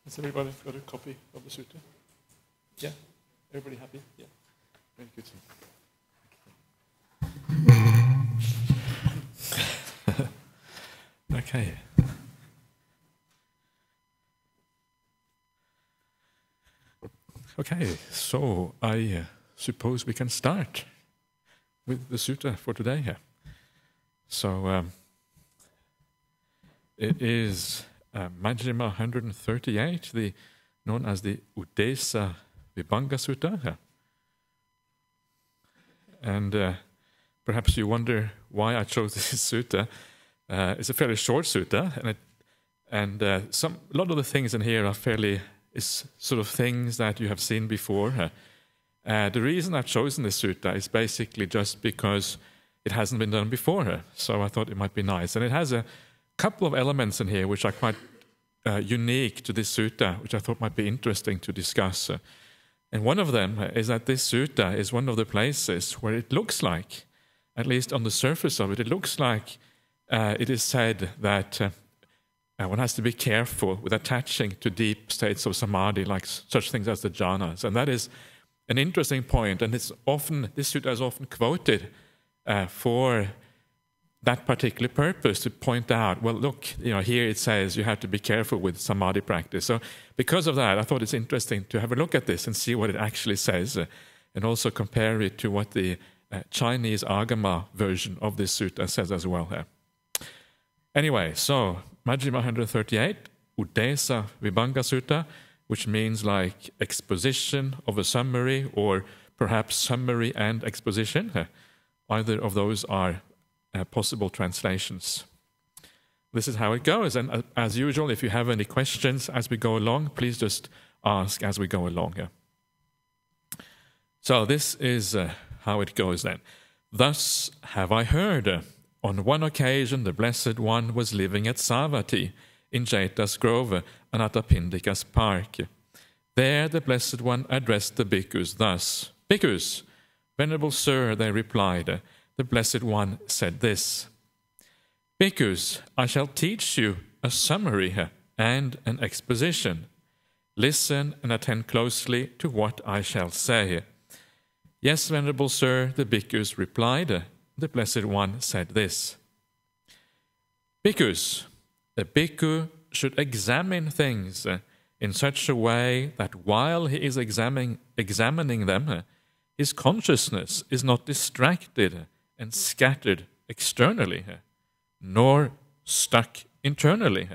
Has everybody got a copy of the sutta? Yeah? Everybody happy? Yeah. Very good. Okay. Okay, so I suppose we can start with the sutta for today here. So it is Majjhima 138, known as the Uddesavibhanga Sutta. And perhaps you wonder why I chose this sutta. It's a fairly short sutta, and a lot of the things in here are is sort of things that you have seen before. The reason I've chosen this sutta is basically just because it hasn't been done before. So I thought it might be nice. And it has a couple of elements in here which are quite unique to this sutta, which I thought might be interesting to discuss. And one of them is that this sutta is one of the places where it looks like, at least on the surface of it, it looks like it is said that one has to be careful with attaching to deep states of samadhi, like such things as the jhanas. And that is an interesting point, and this sutta is often quoted for that particular purpose, to point out, well, look, here it says you have to be careful with samadhi practice. So because of that, I thought it's interesting to have a look at this and see what it actually says, and also compare it to what the Chinese Agama version of this sutta says as well here. Anyway, so Majjhima 138, Uddesavibhanga Sutta, which means like exposition of a summary, or perhaps summary and exposition. Either of those are possible translations. This is how it goes, and as usual, if you have any questions as we go along, please just ask as we go along. So this is how it goes then. Thus have I heard. On one occasion, the Blessed One was living at Savatthi, in Jeta's Grove, Anathapindika's park. There the Blessed One addressed the bhikkhus thus. Bhikkhus, Venerable Sir, they replied, the Blessed One said this. Bhikkhus, I shall teach you a summary and an exposition. Listen and attend closely to what I shall say. Yes, Venerable Sir, the bhikkhus replied. The Blessed One said this. Bhikkhus, a bhikkhu should examine things in such a way that while he is examining them, his consciousness is not distracted and scattered externally, nor stuck internally,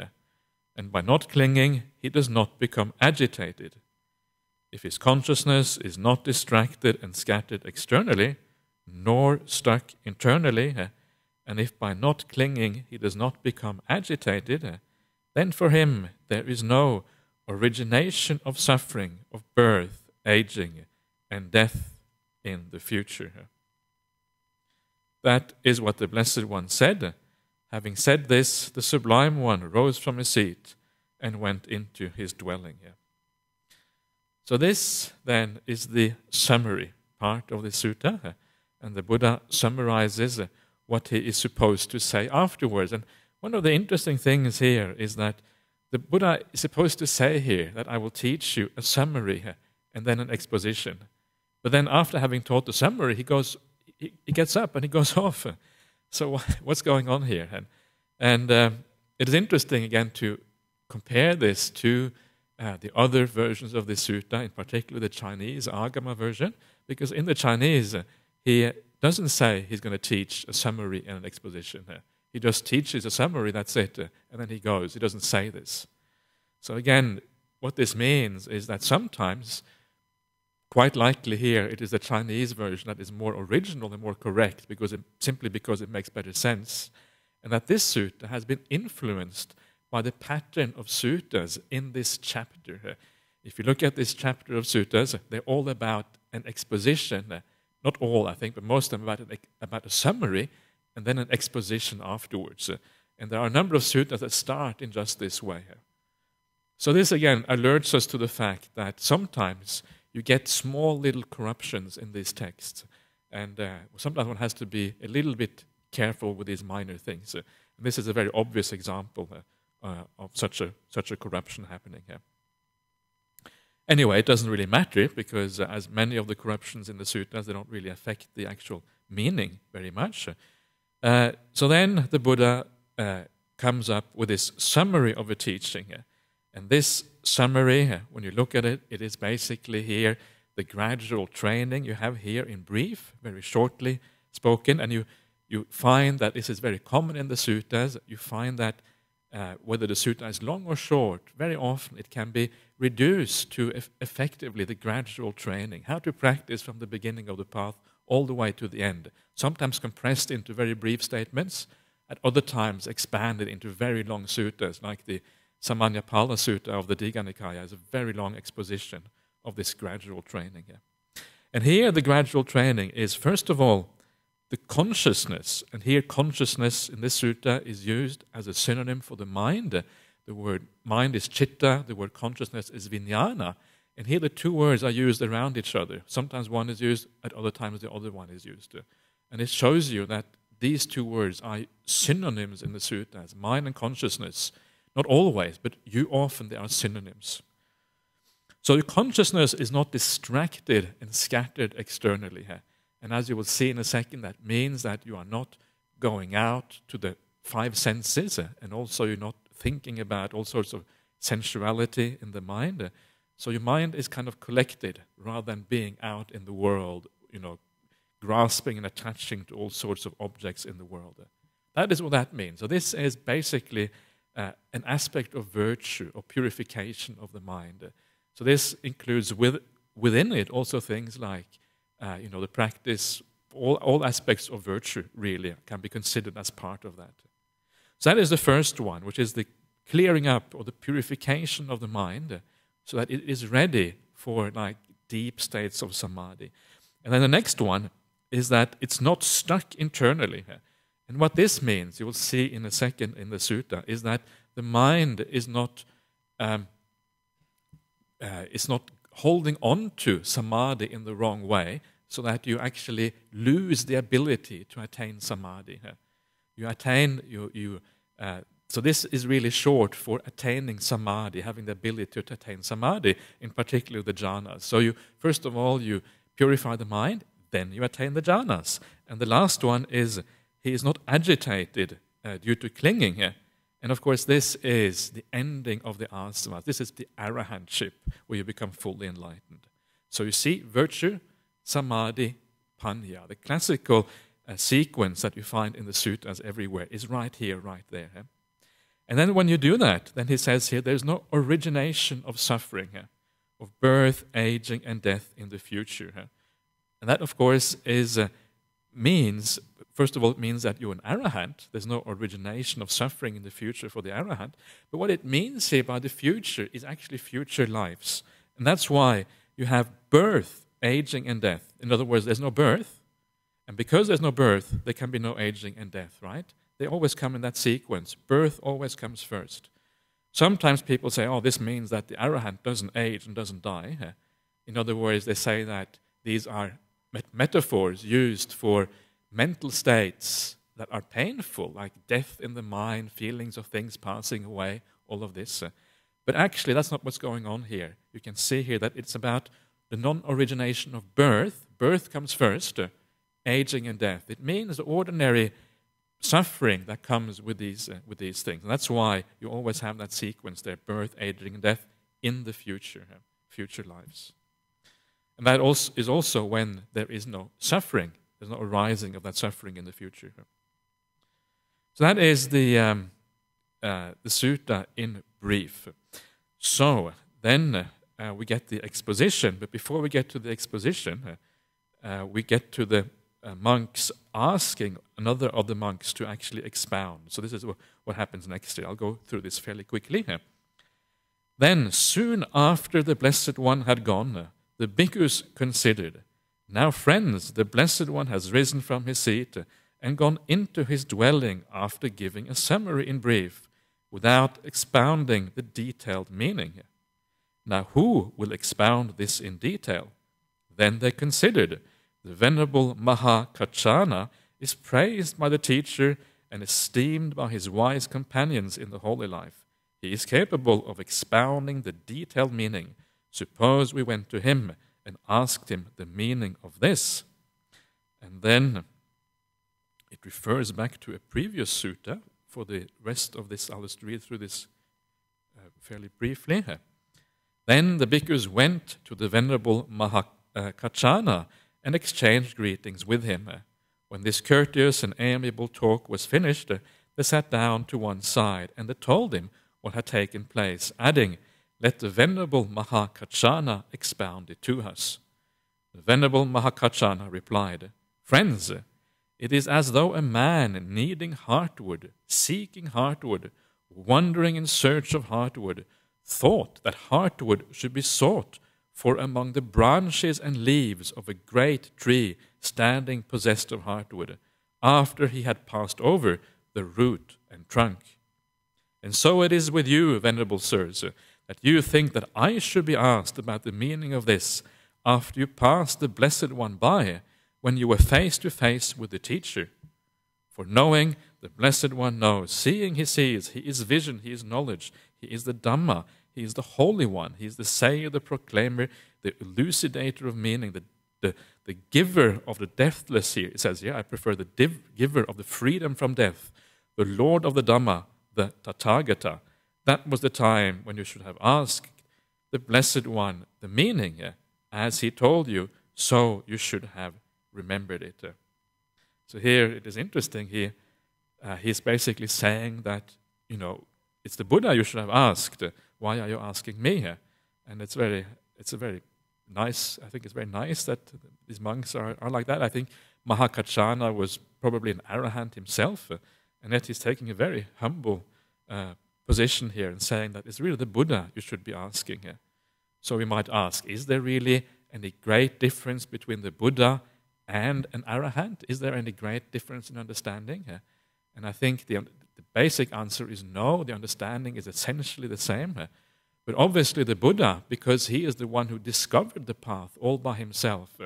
and by not clinging, he does not become agitated. If his consciousness is not distracted and scattered externally, nor stuck internally, and if by not clinging he does not become agitated, then for him there is no origination of suffering, of birth, aging, and death in the future. That is what the Blessed One said. Having said this, the Sublime One rose from his seat and went into his dwelling. So this then is the summary part of the sutta. And the Buddha summarizes what he is supposed to say afterwards. And one of the interesting things here is that the Buddha is supposed to say here that I will teach you a summary and then an exposition. But then after having taught the summary, he gets up and he goes off. So what's going on here? And it is interesting again to compare this to the other versions of the sutta, in particular the Chinese Agama version, because in the Chinese, he doesn't say he's going to teach a summary and an exposition. He just teaches a summary, that's it, and then he goes. He doesn't say this. So again, what this means is that sometimes, quite likely here, it is the Chinese version that is more original and more correct, simply because it makes better sense, and that this sutta has been influenced by the pattern of suttas in this chapter. If you look at this chapter of suttas, they're all about an exposition. Not all, I think, but most of them about a summary and then an exposition afterwards. And there are a number of suttas that start in just this way. So this, again, alerts us to the fact that sometimes you get small little corruptions in these texts. And sometimes one has to be a little bit careful with these minor things. And this is a very obvious example of such a corruption happening here. Anyway, it doesn't really matter because as many of the corruptions in the suttas, they don't really affect the actual meaning very much. So then the Buddha comes up with this summary of a teaching. And this summary, when you look at it, it is basically here the gradual training you have here in brief, very shortly spoken, and you find that this is very common in the suttas. You find that whether the sutta is long or short, very often it can be reduced to effectively the gradual training, how to practice from the beginning of the path all the way to the end, sometimes compressed into very brief statements, at other times expanded into very long suttas, like the Samanyapala Sutta of the Digha Nikaya is a very long exposition of this gradual training here. And here the gradual training is, first of all, the consciousness, and here consciousness in this sutta is used as a synonym for the mind. The word mind is citta, the word consciousness is vijnana, and here the two words are used around each other. Sometimes one is used, at other times the other one is used. And it shows you that these two words are synonyms in the suttas, mind and consciousness. Not always, but often they are synonyms. So your consciousness is not distracted and scattered externally here. And as you will see in a second, that means that you are not going out to the five senses, and also you're not thinking about all sorts of sensuality in the mind. So your mind is kind of collected rather than being out in the world, grasping and attaching to all sorts of objects in the world. That is what that means. So this is basically an aspect of virtue or purification of the mind. So this includes within it also things like the practice, all aspects of virtue really can be considered as part of that. So that is the first one, which is the clearing up or the purification of the mind so that it is ready for like deep states of samadhi. And then the next one is that it's not stuck internally. And what this means, you will see in a second in the sutta, is that the mind is not holding on to samadhi in the wrong way, so that you actually lose the ability to attain samadhi. So this is really short for attaining samadhi, having the ability to attain samadhi, in particular the jhanas. So first of all, you purify the mind, then you attain the jhanas. And the last one is, he is not agitated due to clinging here. And of course, this is the ending of the asavas. This is the arahantship, where you become fully enlightened. So you see, virtue, samadhi, panya. The classical sequence that you find in the suttas everywhere is right here, right there. And then when you do that, then he says here, there's no origination of suffering, of birth, aging, and death in the future. And that, of course, means, first of all, it means that you're an arahant. There's no origination of suffering in the future for the arahant. But what it means here by the future is actually future lives. And that's why you have birth, aging, and death. In other words, there's no birth. And because there's no birth, there can be no aging and death, right? They always come in that sequence. Birth always comes first. Sometimes people say, oh, this means that the arahant doesn't age and doesn't die. In other words, they say that these are metaphors used for mental states that are painful, like death in the mind, feelings of things passing away, all of this. But actually, that's not what's going on here. You can see here that it's about the non-origination of birth. Birth comes first, aging and death. It means the ordinary suffering that comes with these things. And that's why you always have that sequence there, birth, aging, and death in the future lives. And that is also when there is no suffering. There's no arising of that suffering in the future. So that is the sutta in brief. So then we get the exposition. But before we get to the exposition, we get to the monks asking another of the monks to actually expound. So this is what happens next here. I'll go through this fairly quickly here. Then, soon after the Blessed One had gone, the bhikkhus considered, now friends, the Blessed One has risen from his seat and gone into his dwelling after giving a summary in brief, without expounding the detailed meaning. Now who will expound this in detail? Then they considered, the Venerable Mahakachana is praised by the teacher and esteemed by his wise companions in the holy life. He is capable of expounding the detailed meaning, Suppose we went to him and asked him the meaning of this. And then it refers back to a previous sutta. For the rest of this, I'll just read through this fairly briefly. Then the bhikkhus went to the Venerable Mahakachana and exchanged greetings with him. When this courteous and amiable talk was finished, they sat down to one side and they told him what had taken place, adding, "Let the Venerable Mahakachana expound it to us." The Venerable Mahakachana replied, "Friends, it is as though a man needing heartwood, seeking heartwood, wandering in search of heartwood, thought that heartwood should be sought for among the branches and leaves of a great tree standing possessed of heartwood, after he had passed over the root and trunk. And so it is with you, venerable sirs, that you think that I should be asked about the meaning of this after you passed the Blessed One by, when you were face to face with the teacher. For knowing, the Blessed One knows. Seeing, he sees. He is vision, he is knowledge. He is the Dhamma, he is the Holy One. He is the sayer, the proclaimer, the elucidator of meaning, the giver of the deathless here. It says, I prefer the giver of the freedom from death, the Lord of the Dhamma, the Tathagata. That was the time when you should have asked the Blessed One the meaning. As he told you, so you should have remembered it. So here it is interesting. He's basically saying that, it's the Buddha you should have asked. Why are you asking me? And it's a very nice, I think it's very nice that these monks are like that. I think Mahakachana was probably an arahant himself, and yet he's taking a very humble position here and saying that it's really the Buddha you should be asking. So we might ask, is there really any great difference between the Buddha and an arahant? Is there any great difference in understanding? And I think the basic answer is no, the understanding is essentially the same. But obviously the Buddha, because he is the one who discovered the path all by himself,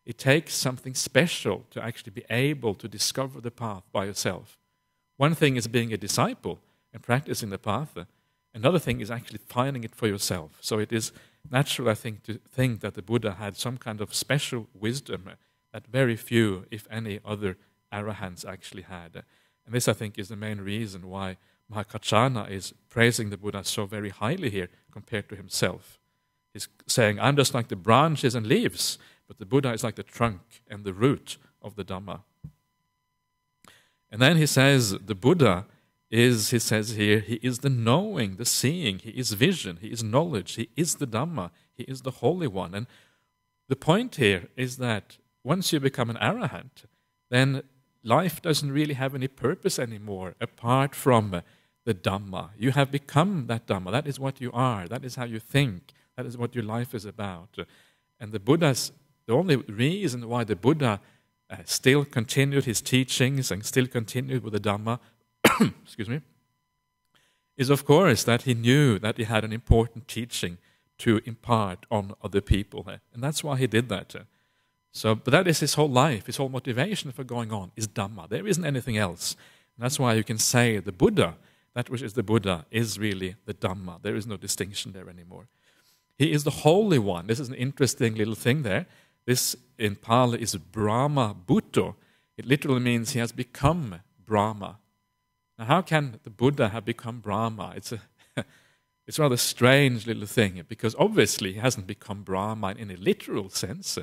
it takes something special to actually be able to discover the path by yourself. One thing is being a disciple and practicing the path. Another thing is actually finding it for yourself. So it is natural, I think, to think that the Buddha had some kind of special wisdom that very few, if any, other arahants actually had. And this, I think, is the main reason why Mahakachana is praising the Buddha so very highly here compared to himself. He's saying, I'm just like the branches and leaves, but the Buddha is like the trunk and the root of the Dhamma. And then he says, the Buddha is, he says here, he is the knowing, the seeing, he is vision, he is knowledge, he is the Dhamma, he is the Holy One. And the point here is that once you become an arahant, then life doesn't really have any purpose anymore apart from the Dhamma. You have become that Dhamma. That is what you are. That is how you think. That is what your life is about. And the only reason why the Buddha still continued his teachings and still continued with the Dhamma, excuse me, is of course that he knew that he had an important teaching to impart on other people. And that's why he did that. But that is his whole life, his whole motivation for going on is Dhamma. There isn't anything else. And that's why you can say the Buddha, that which is the Buddha, is really the Dhamma. There is no distinction there anymore. He is the Holy One. This is an interesting little thing there. This in Pali is Brahma Bhutto. It literally means he has become Brahma. Now how can the Buddha have become Brahma? It's a rather strange little thing, because obviously he hasn't become Brahma in a literal sense,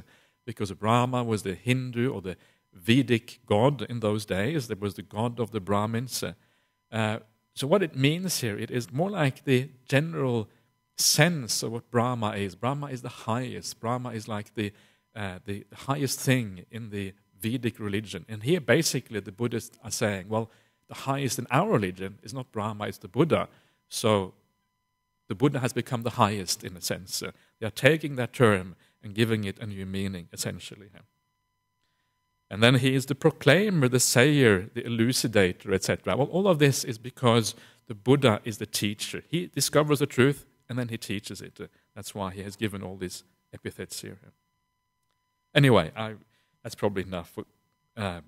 because Brahma was the Hindu or the Vedic god in those days. There was the god of the Brahmins. So what it means here, it is more like the general sense of what Brahma is. Brahma is the highest. Brahma is like the highest thing in the Vedic religion. And here basically the Buddhists are saying, well, the highest in our religion is not Brahma, it's the Buddha. So the Buddha has become the highest in a sense. They are taking that term and giving it a new meaning, essentially. And then he is the proclaimer, the sayer, the elucidator, etc. Well, all of this is because the Buddha is the teacher. He discovers the truth and then he teaches it. That's why he has given all these epithets here. Anyway, that's probably enough. The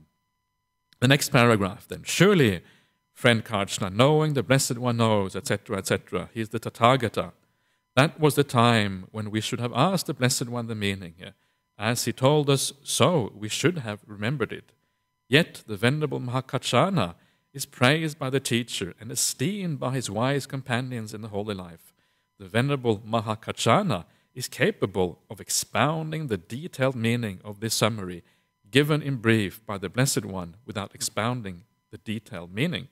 next paragraph then. Surely, friend Karchna, knowing the Blessed One knows, etc., etc. He is the Tathagata. That was the time when we should have asked the Blessed One the meaning. As he told us, so we should have remembered it. Yet the Venerable Mahakachana is praised by the teacher and esteemed by his wise companions in the holy life. The Venerable Mahakachana is capable of expounding the detailed meaning of this summary, given in brief by the Blessed One without expounding the detailed meaning.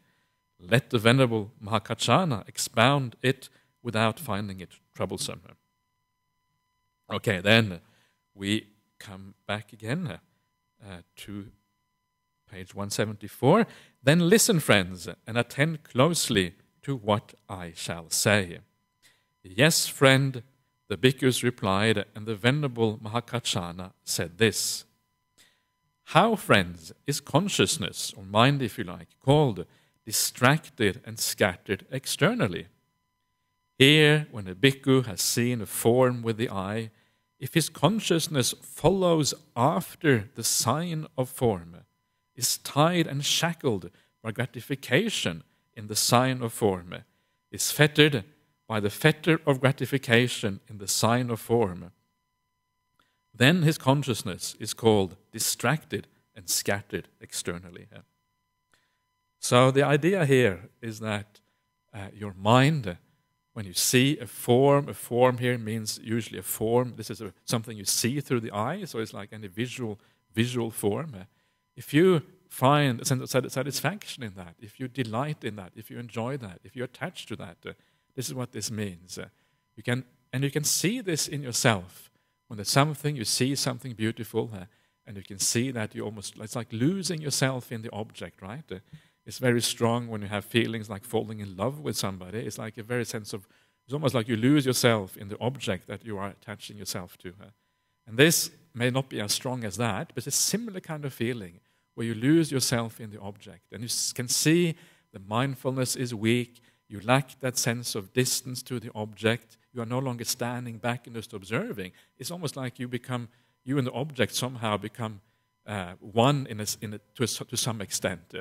Let the Venerable Mahakachana expound it without finding it troublesome. Okay, then we come back again to page 174. Then listen, friends, and attend closely to what I shall say. Yes, friend, the bhikkhus replied, and the Venerable Mahakachana said this. How, friends, is consciousness, or mind if you like, called distracted and scattered externally? Here, when a bhikkhu has seen a form with the eye, if his consciousness follows after the sign of form, is tied and shackled by gratification in the sign of form, is fettered by the fetter of gratification in the sign of form, then his consciousness is called distracted and scattered externally. So the idea here is that your mind, when you see a form here means usually a form. This is something you see through the eye, so it's like any visual form. If you find a sense of satisfaction in that, if you delight in that, if you enjoy that, if you're attached to that, this is what this means. You can see this in yourself. When there's something, you see something beautiful, and you can see that it's like losing yourself in the object, right? It's very strong when you have feelings like falling in love with somebody. It's like a very sense of, it's almost like you lose yourself in the object that you are attaching yourself to. And this may not be as strong as that, but it's a similar kind of feeling where you lose yourself in the object. And you can see the mindfulness is weak. You lack that sense of distance to the object. You are no longer standing back and just observing. It's almost like you and the object somehow become one to some extent.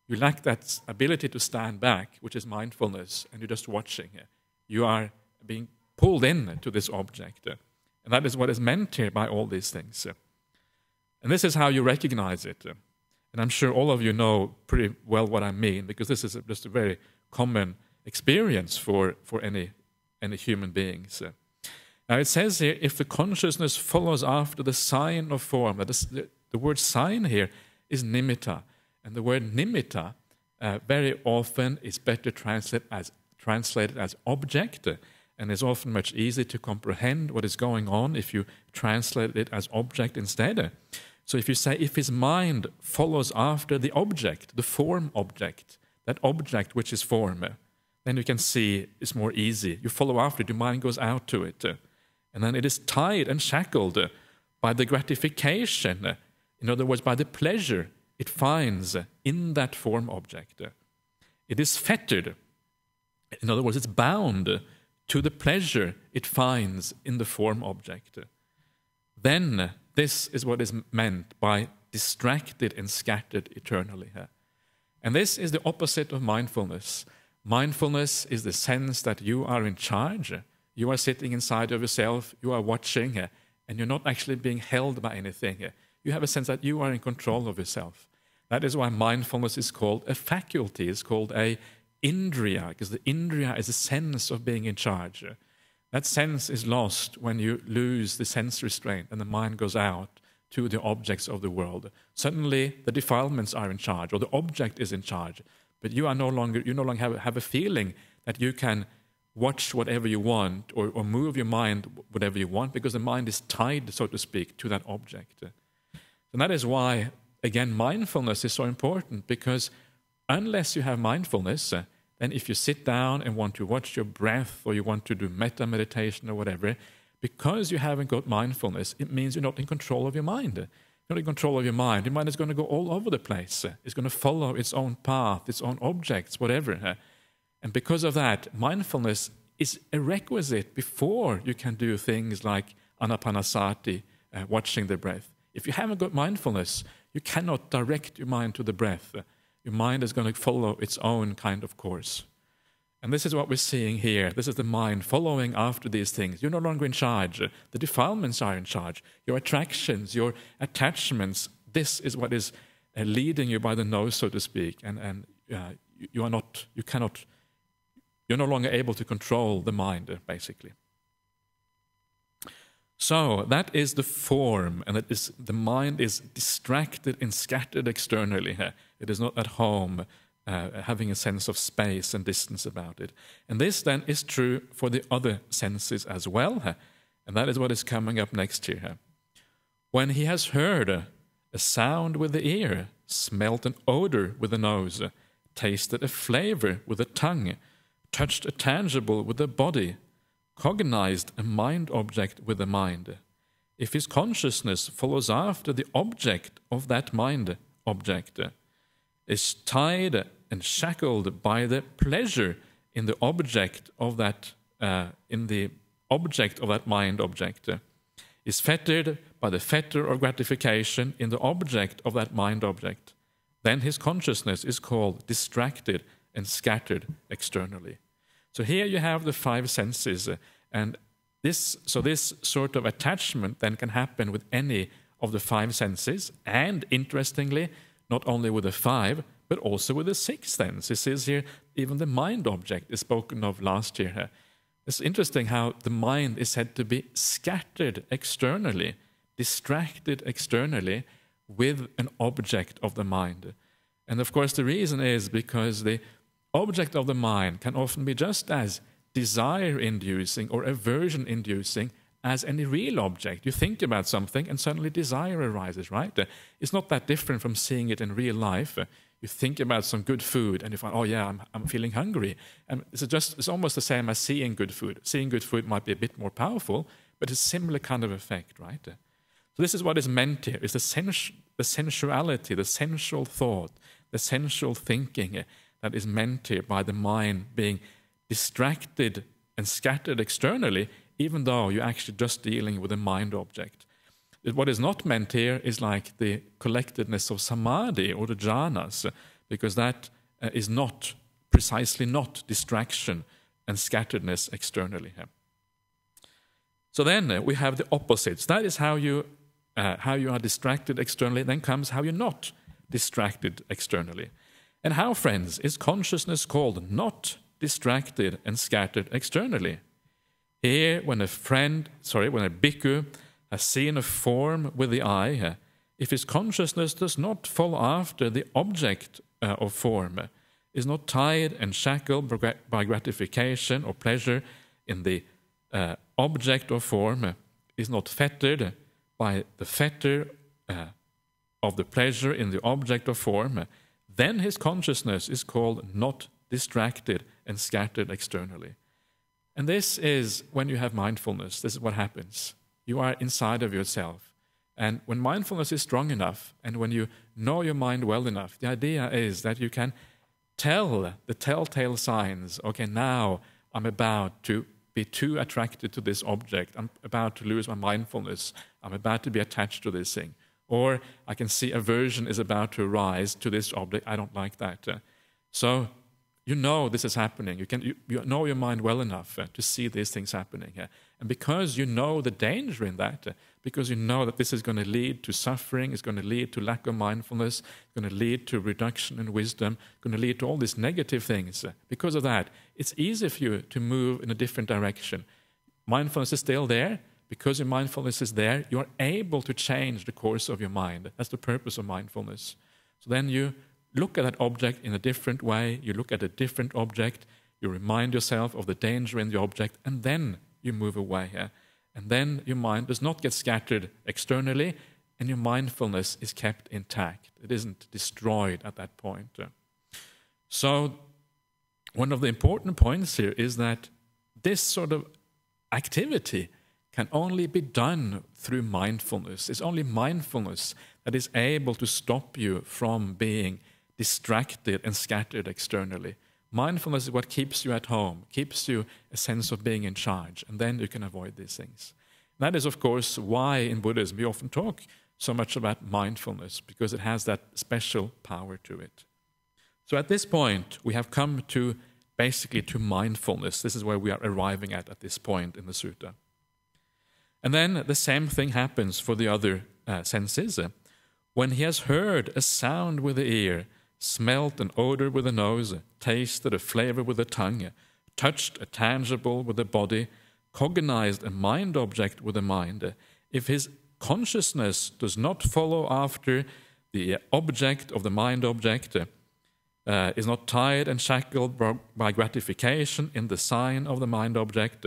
You lack that ability to stand back, which is mindfulness, and you're just watching. You are being pulled in to this object. And that is what is meant here by all these things. And this is how you recognize it. And I'm sure all of you know pretty well what I mean, because this is just a very common experience for any human beings. Now it says here, if the consciousness follows after the sign of form, that is, the word sign here is nimitta. And the word nimitta very often is better translated as object, and is often much easier to comprehend what is going on if you translate it as object instead. So if you say, if his mind follows after the object, the form object, that object which is form, then you can see it's more easy. You follow after it, your mind goes out to it. And then it is tied and shackled by the gratification, in other words, by the pleasure it finds in that form object. It is fettered, in other words, it's bound to the pleasure it finds in the form object. Then this is what is meant by distracted and scattered eternally. And this is the opposite of mindfulness. Mindfulness is the sense that you are in charge. You are sitting inside of yourself, you are watching, and you're not actually being held by anything. You have a sense that you are in control of yourself. That is why mindfulness is called a faculty. It's called a indriya, because the indriya is a sense of being in charge. That sense is lost when you lose the sense restraint and the mind goes out to the objects of the world. Suddenly, the defilements are in charge, or the object is in charge. But you no longer have a feeling that you can watch whatever you want or move your mind whatever you want, because the mind is tied, so to speak, to that object. And that is why, again, mindfulness is so important, because unless you have mindfulness, then if you sit down and want to watch your breath, or you want to do metta meditation or whatever, because you haven't got mindfulness, it means you're not in control of your mind. You're not in control of your mind. Your mind is going to go all over the place. It's going to follow its own path, its own objects, whatever. And because of that, mindfulness is a requisite before you can do things like anapanasati, watching the breath. If you haven't got mindfulness, you cannot direct your mind to the breath. Your mind is going to follow its own kind of course. And this is what we're seeing here. This is the mind following after these things. You're no longer in charge. The defilements are in charge. Your attractions, your attachments, this is what is leading you by the nose, so to speak. And you're no longer able to control the mind, basically. So that is the form, and that is the mind is distracted and scattered externally. It is not at home, having a sense of space and distance about it. And this then is true for the other senses as well, and that is what is coming up next here. When he has heard a sound with the ear, smelt an odor with the nose, tasted a flavor with the tongue, touched a tangible with the body, cognized a mind object with the mind. If his consciousness follows after the object of that mind object, is tied and shackled by the pleasure in the object of that mind object, is fettered by the fetter of gratification in the object of that mind object, then his consciousness is called distracted and scattered externally. So here you have the five senses, and this sort of attachment then can happen with any of the five senses, and interestingly, not only with the five, but also with the sixth sense. It says here, even the mind object is spoken of last year. It's interesting how the mind is said to be scattered externally, distracted externally with an object of the mind. And of course the reason is because the object of the mind can often be just as desire-inducing or aversion-inducing as any real object. You think about something and suddenly desire arises, right? It's not that different from seeing it in real life. You think about some good food and you find, oh yeah, I'm feeling hungry. And it's almost the same as seeing good food. Seeing good food might be a bit more powerful, but it's a similar kind of effect, right? So this is what is meant here, is the sensuality, the sensual thought, the sensual thinking that is meant here by the mind being distracted and scattered externally, even though you're actually just dealing with a mind object. What is not meant here is like the collectedness of samadhi or the jhanas, because that is not precisely not distraction and scatteredness externally. So then we have the opposites. That is how you are distracted externally. Then comes how you're not distracted externally. And how, friends, is consciousness called not distracted and scattered externally? Here, when a bhikkhu has seen a form with the eye, if his consciousness does not follow after the object of form, is not tied and shackled by gratification or pleasure in the object of form, is not fettered by the fetter of the pleasure in the object of form, then his consciousness is called not distracted and scattered externally. And this is when you have mindfulness, this is what happens. You are inside of yourself. And when mindfulness is strong enough, and when you know your mind well enough, the idea is that you can tell the telltale signs, okay, now I'm about to be too attracted to this object, I'm about to lose my mindfulness, I'm about to be attached to this thing. Or I can see aversion is about to arise to this object, I don't like that. So you know this is happening. You know your mind well enough to see these things happening. And because you know the danger in that, because you know that this is going to lead to suffering, it's going to lead to lack of mindfulness, it's going to lead to reduction in wisdom, going to lead to all these negative things. Because of that, it's easy for you to move in a different direction. Mindfulness is still there. Because your mindfulness is there, you are able to change the course of your mind. That's the purpose of mindfulness. So then you look at that object in a different way, you look at a different object, you remind yourself of the danger in the object, and then you move away. And then your mind does not get scattered externally, and your mindfulness is kept intact. It isn't destroyed at that point. So one of the important points here is that this sort of activity can only be done through mindfulness. It's only mindfulness that is able to stop you from being distracted and scattered externally. Mindfulness is what keeps you at home, keeps you a sense of being in charge, and then you can avoid these things. And that is, of course, why in Buddhism we often talk so much about mindfulness, because it has that special power to it. So at this point, we have come to basically to mindfulness. This is where we are arriving at this point in the sutta. And then the same thing happens for the other senses. When he has heard a sound with the ear, smelt an odor with the nose, tasted a flavor with the tongue, touched a tangible with the body, cognized a mind object with the mind, if his consciousness does not follow after the object of the mind object, is not tied and shackled by gratification in the sign of the mind object,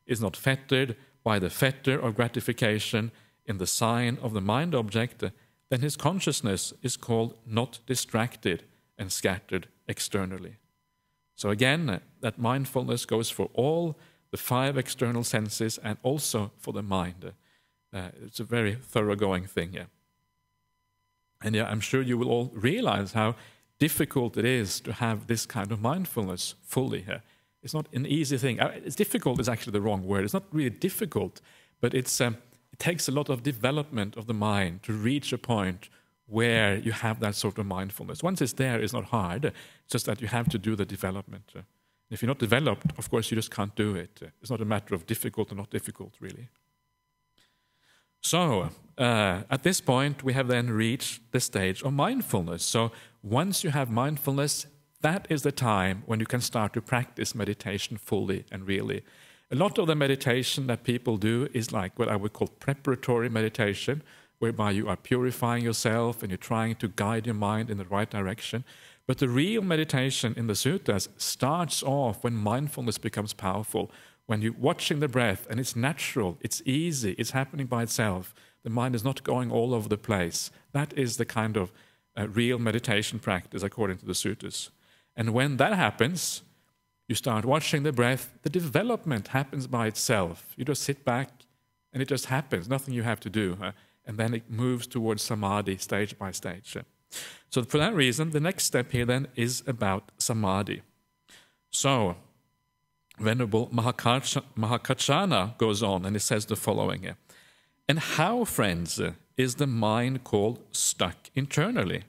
is not fettered by the fetter of gratification in the sign of the mind object, then his consciousness is called not distracted and scattered externally. So again, that mindfulness goes for all the 5 external senses and also for the mind. It's a very thoroughgoing thing. Yeah. And yeah, I'm sure you will all realize how difficult it is to have this kind of mindfulness fully here. It's not an easy thing. It's difficult is actually the wrong word. It's not really difficult, but it takes a lot of development of the mind to reach a point where you have that sort of mindfulness. Once it's there, it's not hard. It's just that you have to do the development. If you're not developed, of course, you just can't do it. It's not a matter of difficult or not difficult, really. So, at this point, we have then reached the stage of mindfulness. So, once you have mindfulness, that is the time when you can start to practice meditation fully and really. A lot of the meditation that people do is like what I would call preparatory meditation, whereby you are purifying yourself and you're trying to guide your mind in the right direction. But the real meditation in the suttas starts off when mindfulness becomes powerful, when you're watching the breath and it's natural, it's easy, it's happening by itself. The mind is not going all over the place. That is the kind of real meditation practice according to the suttas. And when that happens, you start watching the breath, the development happens by itself. You just sit back and it just happens, nothing you have to do. And then it moves towards samadhi stage by stage. So for that reason, the next step here then is about samadhi. So, Venerable Mahakachana goes on and it says the following here. And how, friends, is the mind called stuck internally?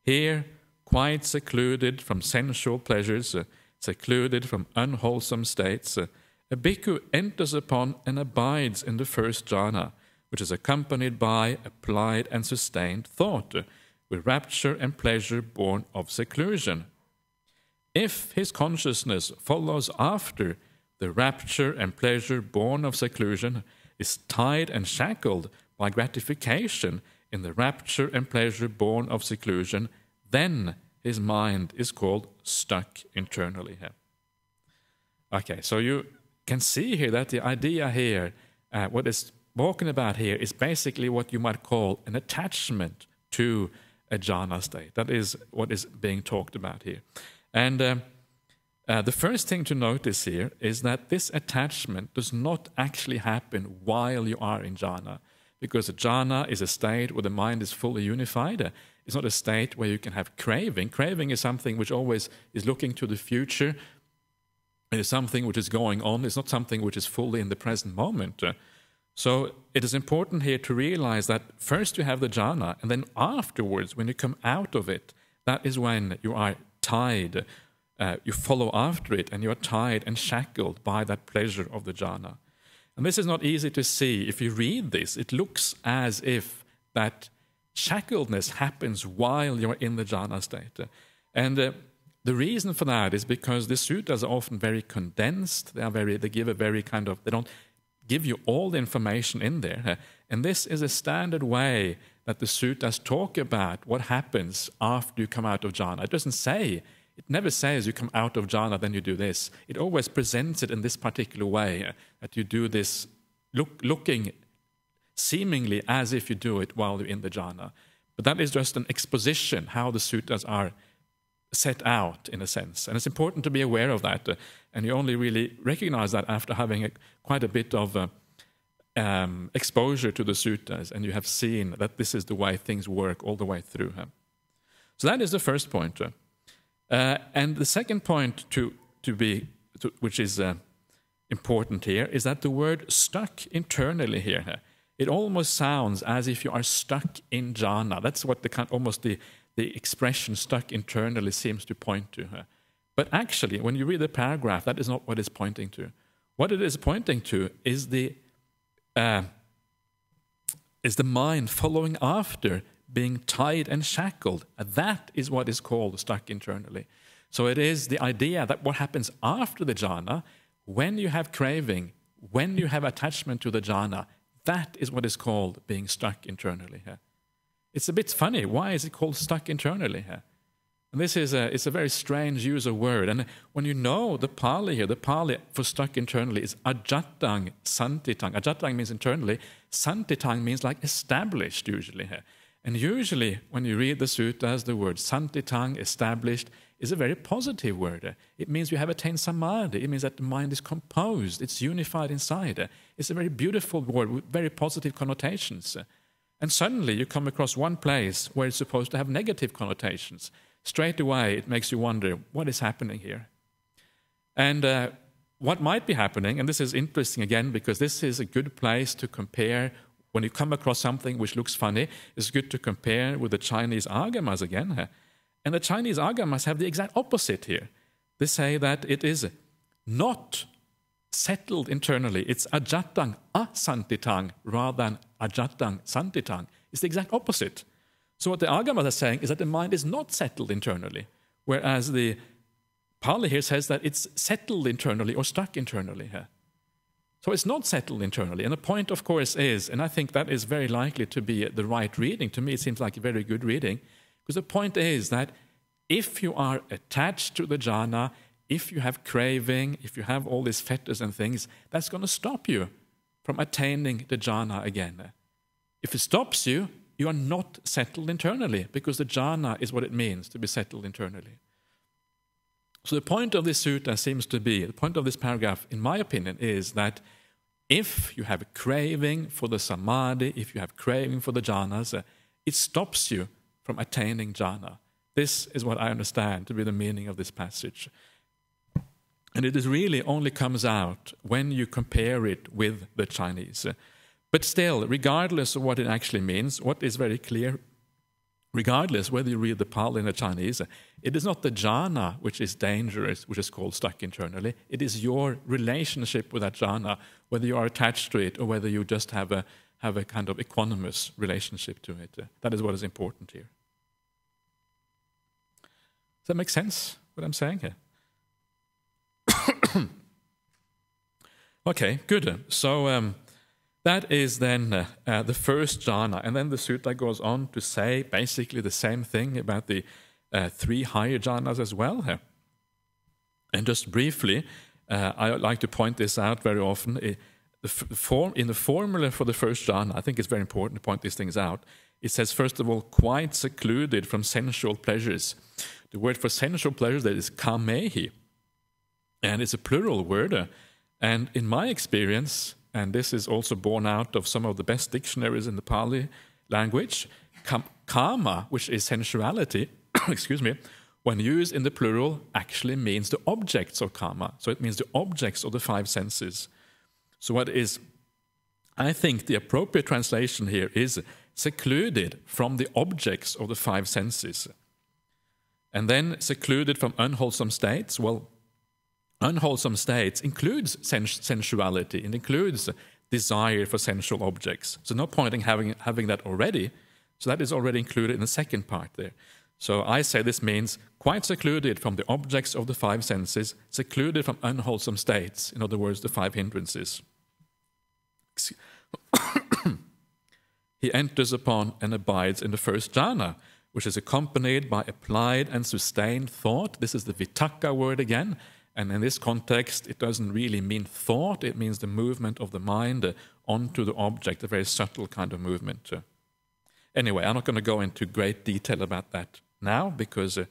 Here, quite secluded from sensual pleasures, secluded from unwholesome states, a bhikkhu enters upon and abides in the first jhana, which is accompanied by applied and sustained thought, with rapture and pleasure born of seclusion. If his consciousness follows after the rapture and pleasure born of seclusion, is tied and shackled by gratification in the rapture and pleasure born of seclusion, then his mind is called stuck internally here. Okay, so you can see here that the idea here, what is spoken about here, is basically what you might call an attachment to a jhana state. That is what is being talked about here. And the first thing to notice here is that this attachment does not actually happen while you are in jhana, because a jhana is a state where the mind is fully unified. It's not a state where you can have craving. Craving is something which always is looking to the future. It is something which is going on. It's not something which is fully in the present moment. So it is important here to realize that first you have the jhana, and then afterwards, when you come out of it, that is when you are tied. You follow after it, and you are tied and shackled by that pleasure of the jhana. And this is not easy to see. If you read this, it looks as if that shackledness happens while you're in the jhana state. And the reason for that is because the suttas are often very condensed. They give a very kind of, they don't give you all the information in there. And this is a standard way that the suttas talk about what happens after you come out of jhana. It never says you come out of jhana, then you do this. It always presents it in this particular way, that you do this looking seemingly as if you do it while you're in the jhana. But that is just an exposition, how the suttas are set out, in a sense. And it's important to be aware of that. And you only really recognize that after having quite a bit of exposure to the suttas, and you have seen that this is the way things work all the way through. So that is the first point. And the second point which is important here is that the word stuck internally here, it almost sounds as if you are stuck in jhana. That's what almost the expression stuck internally seems to point to. But actually, when you read the paragraph, that is not what it's pointing to. What it is pointing to is the mind following after, being tied and shackled. That is what is called stuck internally. So it is the idea that what happens after the jhana, when you have craving, when you have attachment to the jhana, that is what is called being stuck internally here. It's a bit funny. Why is it called stuck internally here? And this is it's a very strange use of word. And when you know the Pali here, the Pali for stuck internally is ajatang santitang. Ajatang means internally. Santitang means like established usually here. And usually when you read the suttas, the word santitang, established, is a very positive word. It means you have attained samadhi. It means that the mind is composed. It's unified inside. It's a very beautiful word with very positive connotations. And suddenly you come across one place where it's supposed to have negative connotations. Straight away, it makes you wonder, what is happening here? And what might be happening, and this is interesting again, because this is a good place to compare. When you come across something which looks funny, it's good to compare with the Chinese agamas again. And the Chinese agamas have the exact opposite here. They say that it is not settled internally. It's ajatang asantitang rather than ajatang santitang. It's the exact opposite. So what the agamas are saying is that the mind is not settled internally, whereas the Pali here says that it's settled internally or stuck internally here. So it's not settled internally. And the point, of course, is, and I think that is very likely to be the right reading. To me, it seems like a very good reading, because the point is that if you are attached to the jhana, if you have craving, if you have all these fetters and things, that's going to stop you from attaining the jhana again. If it stops you, you are not settled internally, because the jhana is what it means to be settled internally. So the point of this sutta seems to be, the point of this paragraph, in my opinion, is that if you have a craving for the samadhi, if you have craving for the jhanas, it stops you from attaining jhana. This is what I understand to be the meaning of this passage. And it is really only comes out when you compare it with the Chinese. But still, regardless of what it actually means, what is very clear, regardless whether you read the Pali and the Chinese, it is not the jhana which is dangerous, which is called stuck internally. It is your relationship with that jhana, whether you are attached to it or whether you just have a kind of equanimous relationship to it. That is what is important here. Does that make sense, what I'm saying here? Okay, good. So that is then the first jhana. And then the sutta goes on to say basically the same thing about the three higher jhanas as well. And just briefly, I like to point this out very often. In the formula for the first jhana, I think it's very important to point these things out. It says, first of all, quite secluded from sensual pleasures. The word for sensual pleasures there is kamehi. And it's a plural word. And in my experience, and this is also borne out of some of the best dictionaries in the Pali language, kama, which is sensuality, excuse me, when used in the plural, actually means the objects of kama. So it means the objects of the five senses. So what is, I think the appropriate translation here is secluded from the objects of the five senses. And then secluded from unwholesome states. Well, unwholesome states includes sensuality. It includes desire for sensual objects. So no point in having that already. So that is already included in the second part there. So I say this means quite secluded from the objects of the five senses, secluded from unwholesome states. In other words, the five hindrances. He enters upon and abides in the first jhana, which is accompanied by applied and sustained thought. This is the vitakka word again. And in this context, it doesn't really mean thought. It means the movement of the mind onto the object, a very subtle kind of movement. Anyway, I'm not going to go into great detail about that now because it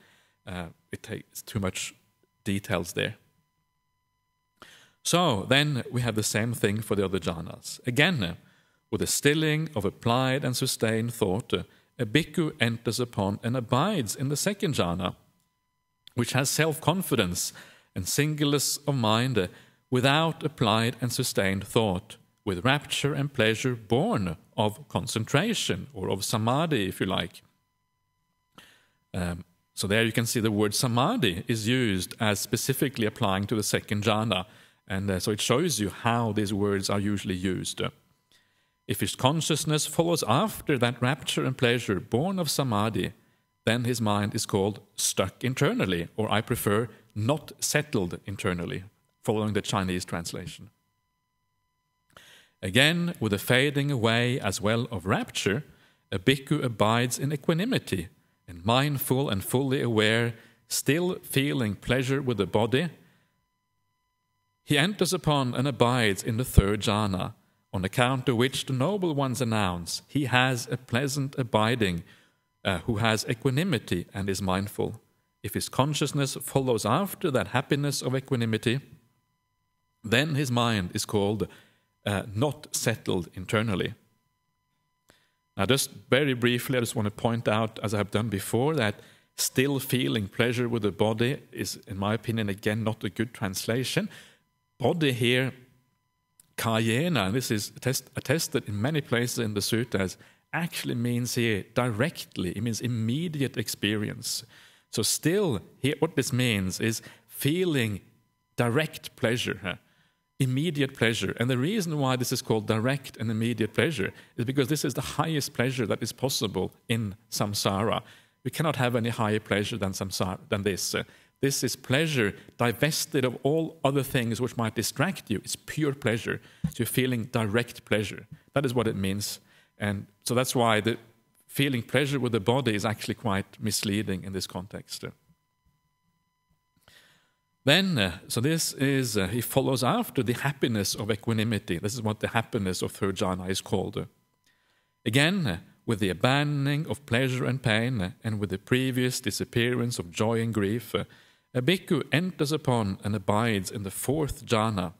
takes too much details there. So then we have the same thing for the other jhanas. Again, with a stilling of applied and sustained thought, a bhikkhu enters upon and abides in the second jhana, which has self-confidence and singleness of mind without applied and sustained thought, with rapture and pleasure born of concentration, or of samadhi, if you like. So there you can see the word samadhi is used as specifically applying to the second jhana. And so it shows you how these words are usually used. If his consciousness follows after that rapture and pleasure born of samadhi, then his mind is called stuck internally, or I prefer, not settled internally, following the Chinese translation. Again, with the fading away as well of rapture, a bhikkhu abides in equanimity, and mindful and fully aware, still feeling pleasure with the body. He enters upon and abides in the third jhana, on account of which the noble ones announce, he has a pleasant abiding, who has equanimity and is mindful. If his consciousness follows after that happiness of equanimity, then his mind is called not settled internally. Now, just very briefly, I just want to point out, as I have done before, that still feeling pleasure with the body is, in my opinion, again, not a good translation. Body here, kayena, and this is attested in many places in the suttas, actually means here directly, it means immediate experience. So still, here, what this means is feeling direct pleasure, immediate pleasure. And the reason why this is called direct and immediate pleasure is because this is the highest pleasure that is possible in samsara. We cannot have any higher pleasure than this. This is pleasure divested of all other things which might distract you. It's pure pleasure. So you're feeling direct pleasure. That is what it means. And so that's why the feeling pleasure with the body is actually quite misleading in this context. Then, so this is, he follows after the happiness of equanimity. This is what the happiness of third jhana is called. Again, with the abandoning of pleasure and pain, and with the previous disappearance of joy and grief, a bhikkhu enters upon and abides in the fourth jhana,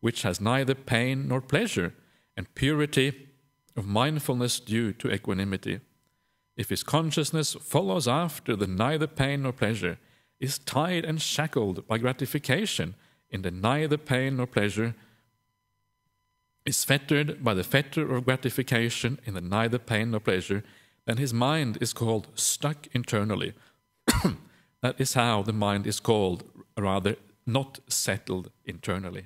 which has neither pain nor pleasure, and purity of mindfulness due to equanimity. If his consciousness follows after the neither pain nor pleasure, is tied and shackled by gratification in the neither pain nor pleasure, is fettered by the fetter of gratification in the neither pain nor pleasure, then his mind is called stuck internally. That is how the mind is called, rather, not settled internally.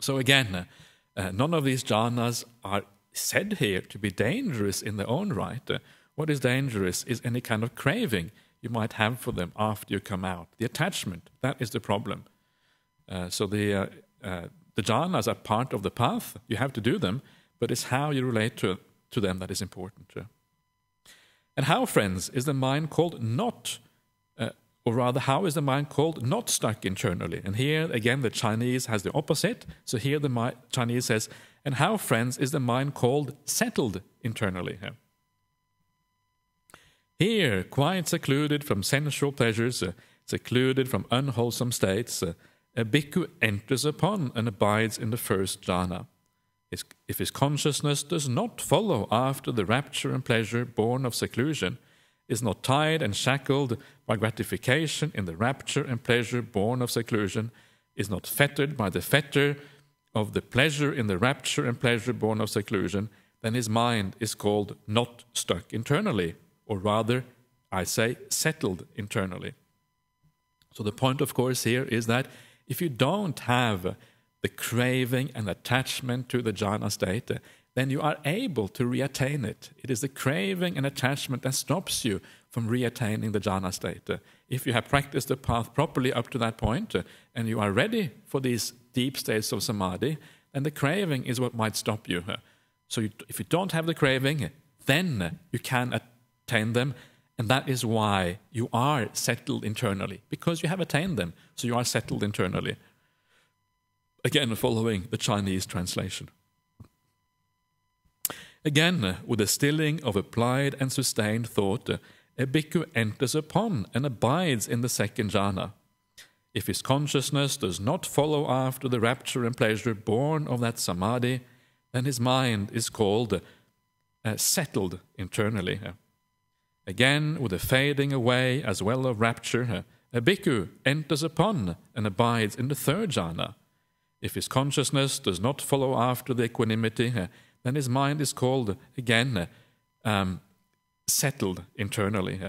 So again, none of these jhanas are said here to be dangerous in their own right. What is dangerous is any kind of craving you might have for them after you come out. The attachment, that is the problem. So the jhanas are part of the path. You have to do them, but it's how you relate to them that is important. And how, friends, is the mind called not, or rather, how is the mind called not stuck internally? And here, again, the Chinese has the opposite. So here the Chinese says, and how, friends, is the mind called settled internally? Here, quite secluded from sensual pleasures, secluded from unwholesome states, a bhikkhu enters upon and abides in the first jhana. If his consciousness does not follow after the rapture and pleasure born of seclusion, is not tied and shackled by gratification in the rapture and pleasure born of seclusion, is not fettered by the fetter of the pleasure in the rapture and pleasure born of seclusion, then his mind is called not stuck internally, or rather, I say, settled internally. So the point, of course, here is that if you don't have the craving and attachment to the jhana state, then you are able to reattain it. It is the craving and attachment that stops you from reattaining the jhana state. If you have practiced the path properly up to that point, and you are ready for these deep states of samadhi, then the craving is what might stop you. So if you don't have the craving, then you can attain them, and that is why you are settled internally, because you have attained them, so you are settled internally. Again, following the Chinese translation. Again, with the stilling of applied and sustained thought, a bhikkhu enters upon and abides in the second jhana. If his consciousness does not follow after the rapture and pleasure born of that samadhi, then his mind is called settled internally. Again, with the fading away as well of rapture, a bhikkhu enters upon and abides in the third jhana. If his consciousness does not follow after the equanimity, then his mind is called, again, settled internally.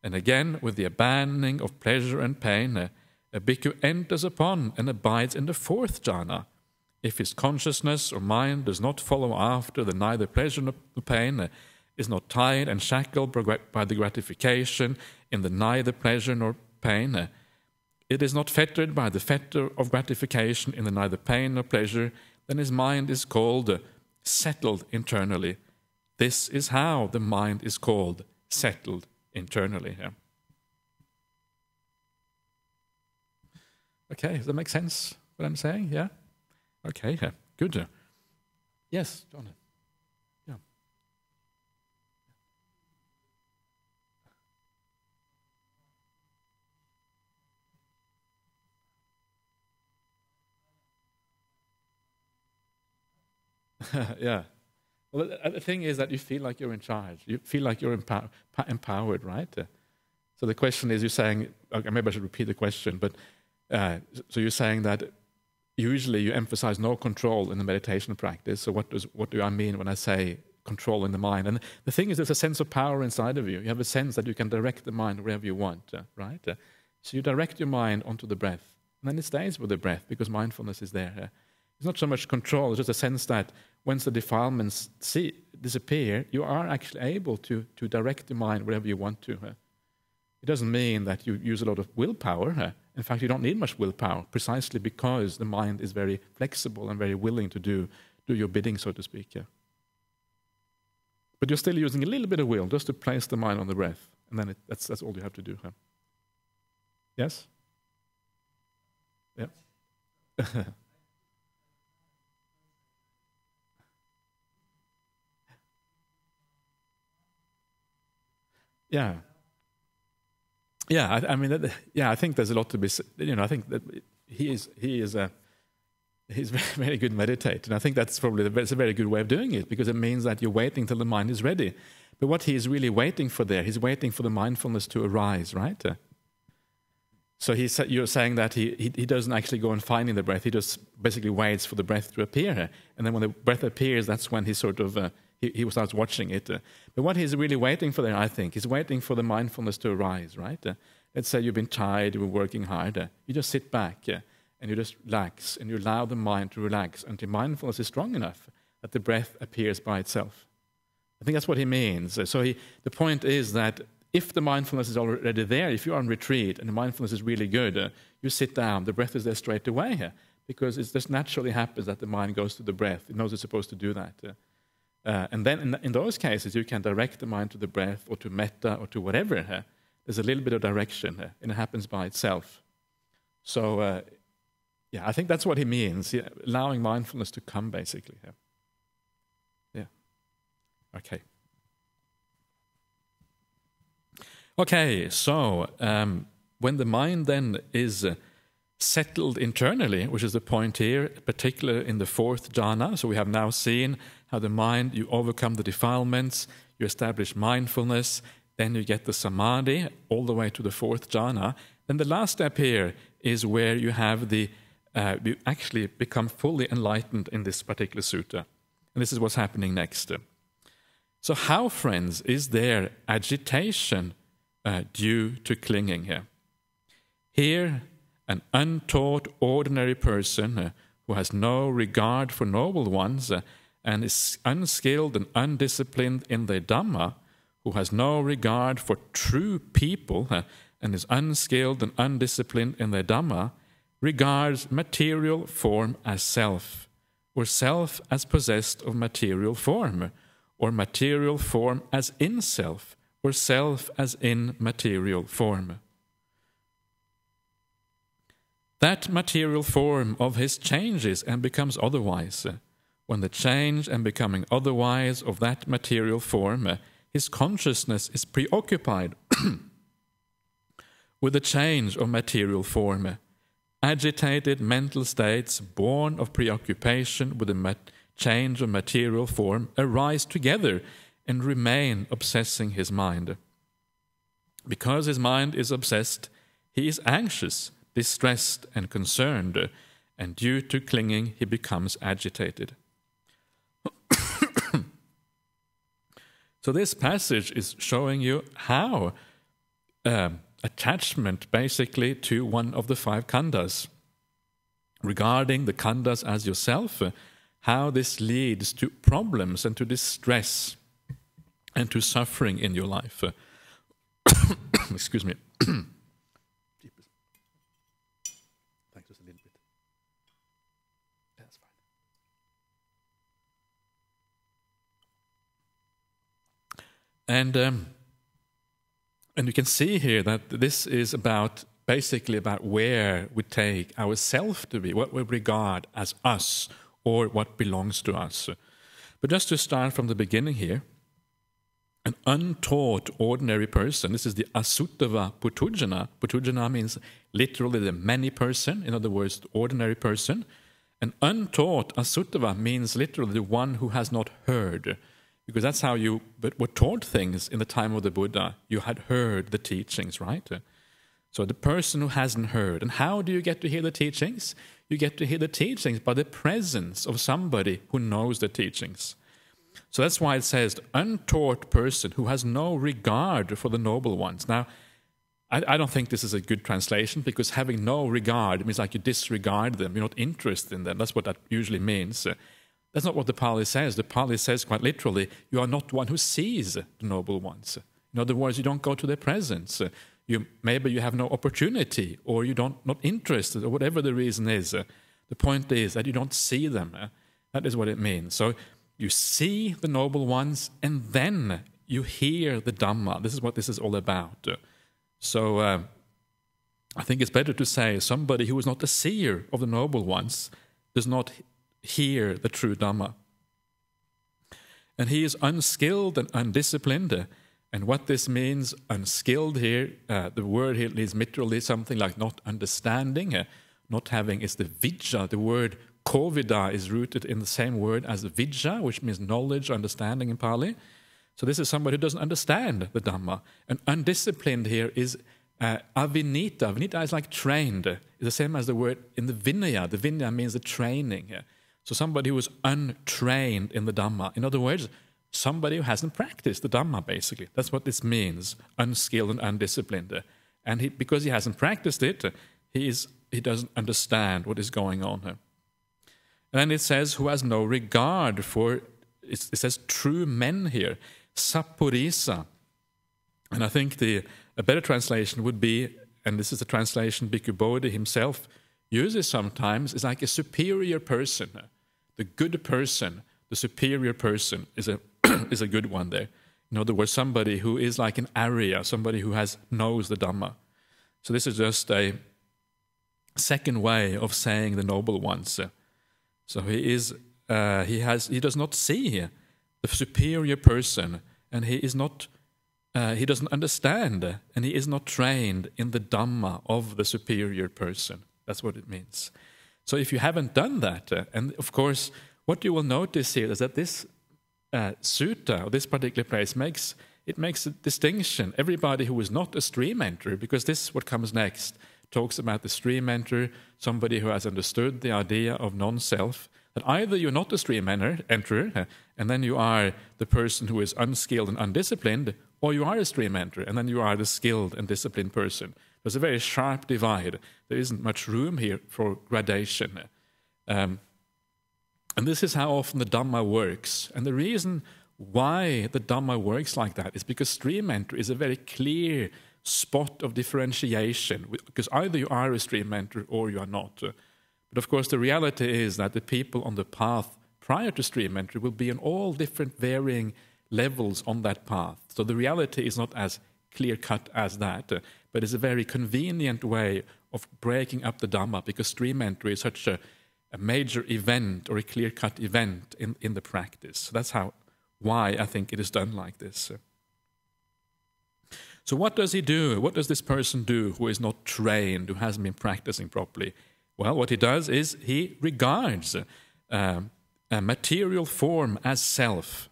And again, with the abandoning of pleasure and pain, a bhikkhu enters upon and abides in the fourth jhana. If his consciousness or mind does not follow after the neither pleasure nor pain, is not tied and shackled by the gratification in the neither pleasure nor pain, it is not fettered by the fetter of gratification in the neither pain nor pleasure, then his mind is called settled internally. This is how the mind is called settled internally. Yeah. Okay, does that make sense, what I'm saying? Yeah? Okay, yeah. Good. Yes, John. Yeah. Yeah. Well, the thing is that you feel like you're in charge. You feel like you're empowered, right? So the question is, you're saying, okay, maybe I should repeat the question, but so you're saying that usually you emphasize no control in the meditation practice. So what do I mean when I say control in the mind? And the thing is, there's a sense of power inside of you. You have a sense that you can direct the mind wherever you want, right? So you direct your mind onto the breath, and then it stays with the breath because mindfulness is there. It's not so much control, it's just a sense that once the defilements disappear, you are actually able to direct the mind wherever you want to. It doesn't mean that you use a lot of willpower. In fact, you don't need much willpower, precisely because the mind is very flexible and very willing to do your bidding, so to speak. Yeah. But you're still using a little bit of will just to place the mind on the breath, and then that's all you have to do. Yes? Yeah. Yeah. Yeah, I mean, I think there's a lot to be. I think that he's very, very good meditator, and I think that's probably it's a very good way of doing it because it means that you're waiting till the mind is ready. But what he is really waiting for there, he's waiting for the mindfulness to arise, right? So you're saying that he doesn't actually go and finding the breath; he just basically waits for the breath to appear, and then when the breath appears, that's when he sort of he starts watching it. But what he's really waiting for there, I think, is waiting for the mindfulness to arise, right? Let's say you've been tired, you've been working hard. You just sit back and you just relax, and you allow the mind to relax until mindfulness is strong enough that the breath appears by itself. I think that's what he means. So the point is that if the mindfulness is already there, if you're on retreat and the mindfulness is really good, you sit down, the breath is there straight away because it just naturally happens that the mind goes to the breath. It knows it's supposed to do that. And then in those cases, you can direct the mind to the breath or to metta or to whatever. There's a little bit of direction and it happens by itself. So, I think that's what he means, allowing mindfulness to come, basically. Yeah. Okay. Okay, so when the mind then is settled internally, which is the point here, particularly in the fourth jhana, so we have now seen how the mind, you overcome the defilements, you establish mindfulness, then you get the samadhi all the way to the fourth jhana. Then the last step here is where you have you actually become fully enlightened in this particular sutta. And this is what's happening next. So how, friends, is there agitation due to clinging here? Here, an untaught ordinary person who has no regard for noble ones and is unskilled and undisciplined in the Dhamma, who has no regard for true people and is unskilled and undisciplined in the Dhamma, regards material form as self, or self as possessed of material form, or material form as in self, or self as in material form. That material form of his changes and becomes otherwise. When the change and becoming otherwise of that material form, his consciousness is preoccupied with the change of material form. Agitated mental states born of preoccupation with the change of material form arise together and remain obsessing his mind. Because his mind is obsessed, he is anxious, distressed and concerned, and due to clinging he becomes agitated. So this passage is showing you how attachment basically to one of the 5 khandhas. Regarding the khandhas as yourself, how this leads to problems and to distress and to suffering in your life. Excuse me. Thanks, just a little bit. That's fine. And you can see here that this is basically about where we take ourself to be, what we regard as us, or what belongs to us. But just to start from the beginning here, an untaught ordinary person, this is the asuttava putujana. Putujana means literally the many person, in other words, the ordinary person. An untaught asuttava means literally the one who has not heard, because that's how you were taught things in the time of the Buddha. You had heard the teachings, right? So the person who hasn't heard. And how do you get to hear the teachings? You get to hear the teachings by the presence of somebody who knows the teachings. So that's why it says, the untaught person who has no regard for the noble ones. Now, I don't think this is a good translation, because having no regard means like you disregard them, you're not interested in them. That's what that usually means. That's not what the Pali says. The Pali says quite literally, you are not one who sees the noble ones. In other words, you don't go to their presence. Maybe you have no opportunity, or you don't not interested, or whatever the reason is. The point is that you don't see them. That is what it means. So you see the noble ones, and then you hear the Dhamma. This is what this is all about. So I think it's better to say somebody who is not a seer of the noble ones does not hear the true Dhamma. And he is unskilled and undisciplined. And what this means, unskilled here, the word here is literally something like not understanding. Not having is the vidya. The word kovida is rooted in the same word as vidya, which means knowledge, understanding in Pali. So this is somebody who doesn't understand the Dhamma. And undisciplined here is avinita. Avinita is like trained. It's the same as the word in the Vinaya. The Vinaya means the training. So somebody who is untrained in the Dhamma. In other words, somebody who hasn't practiced the Dhamma, basically. That's what this means, unskilled and undisciplined. And because he hasn't practiced it, he doesn't understand what is going on. And then it says, who has no regard for, it says true men here, sappurisa. And I think a better translation would be, and this is the translation Bhikkhu Bodhi himself uses sometimes, is like a superior person. The good person, the superior person is a good one there. In other words, somebody who is like an Arya, somebody who knows the Dhamma. So this is just a second way of saying the noble ones. So he does not see the superior person, and he doesn't understand, and he is not trained in the Dhamma of the superior person. That's what it means. So if you haven't done that, and of course, what you will notice here is that this sutta, or this particular place, makes a distinction. Everybody who is not a stream enterer, because this, what comes next, talks about the stream enterer, somebody who has understood the idea of non-self, that either you're not a stream enterer, and then you are the person who is unskilled and undisciplined, or you are a stream enterer, and then you are the skilled and disciplined person. There's a very sharp divide. There isn't much room here for gradation. And this is how often the Dhamma works. And the reason why the Dhamma works like that is because stream entry is a very clear spot of differentiation, because either you are a stream enterer or you are not. But of course, the reality is that the people on the path prior to stream entry will be on all different varying levels on that path. So the reality is not as clear-cut as that, but it's a very convenient way of breaking up the Dhamma, because stream entry is such a major event or a clear-cut event in the practice. So that's why I think it is done like this. So what does he do? What does this person do who is not trained, who hasn't been practicing properly? Well, what he does is he regards a material form as self.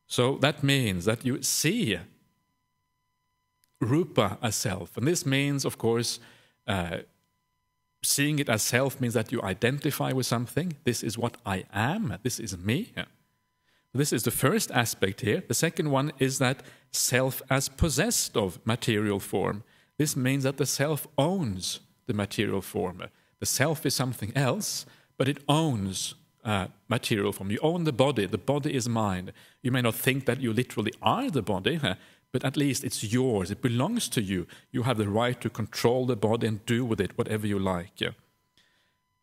So that means that you see rupa as self. And this means, of course, seeing it as self means that you identify with something. This is what I am. This is me. This is the first aspect here. The second one is that self as possessed of material form. This means that the self owns the material form. The self is something else, but it owns material form. You own the body is mine. You may not think that you literally are the body, but at least it's yours, it belongs to you. You have the right to control the body and do with it whatever you like.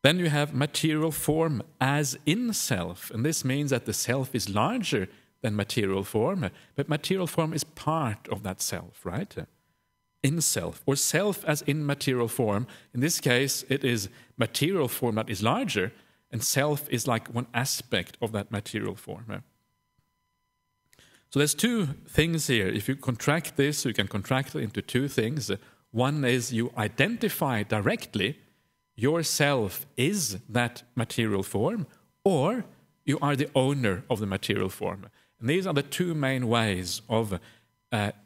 Then you have material form as in self, and this means that the self is larger than material form, but material form is part of that self, right? In self, or self as in material form. In this case, it is material form that is larger, and self is like one aspect of that material form. So there's two things here. If you contract this, you can contract it into two things. One is you identify directly yourself is that material form, or you are the owner of the material form. And these are the two main ways of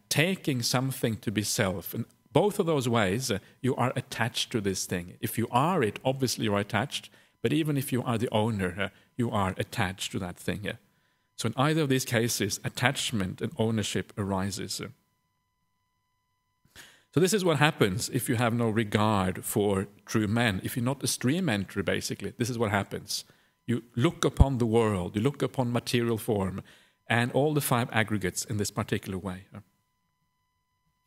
taking something to be self. And both of those ways, you are attached to this thing. If you are it, obviously you are attached. But even if you are the owner, you are attached to that thing. So in either of these cases, attachment and ownership arises. So this is what happens if you have no regard for true men. If you're not a stream entry, basically, this is what happens. You look upon the world, you look upon material form, and all the five aggregates in this particular way.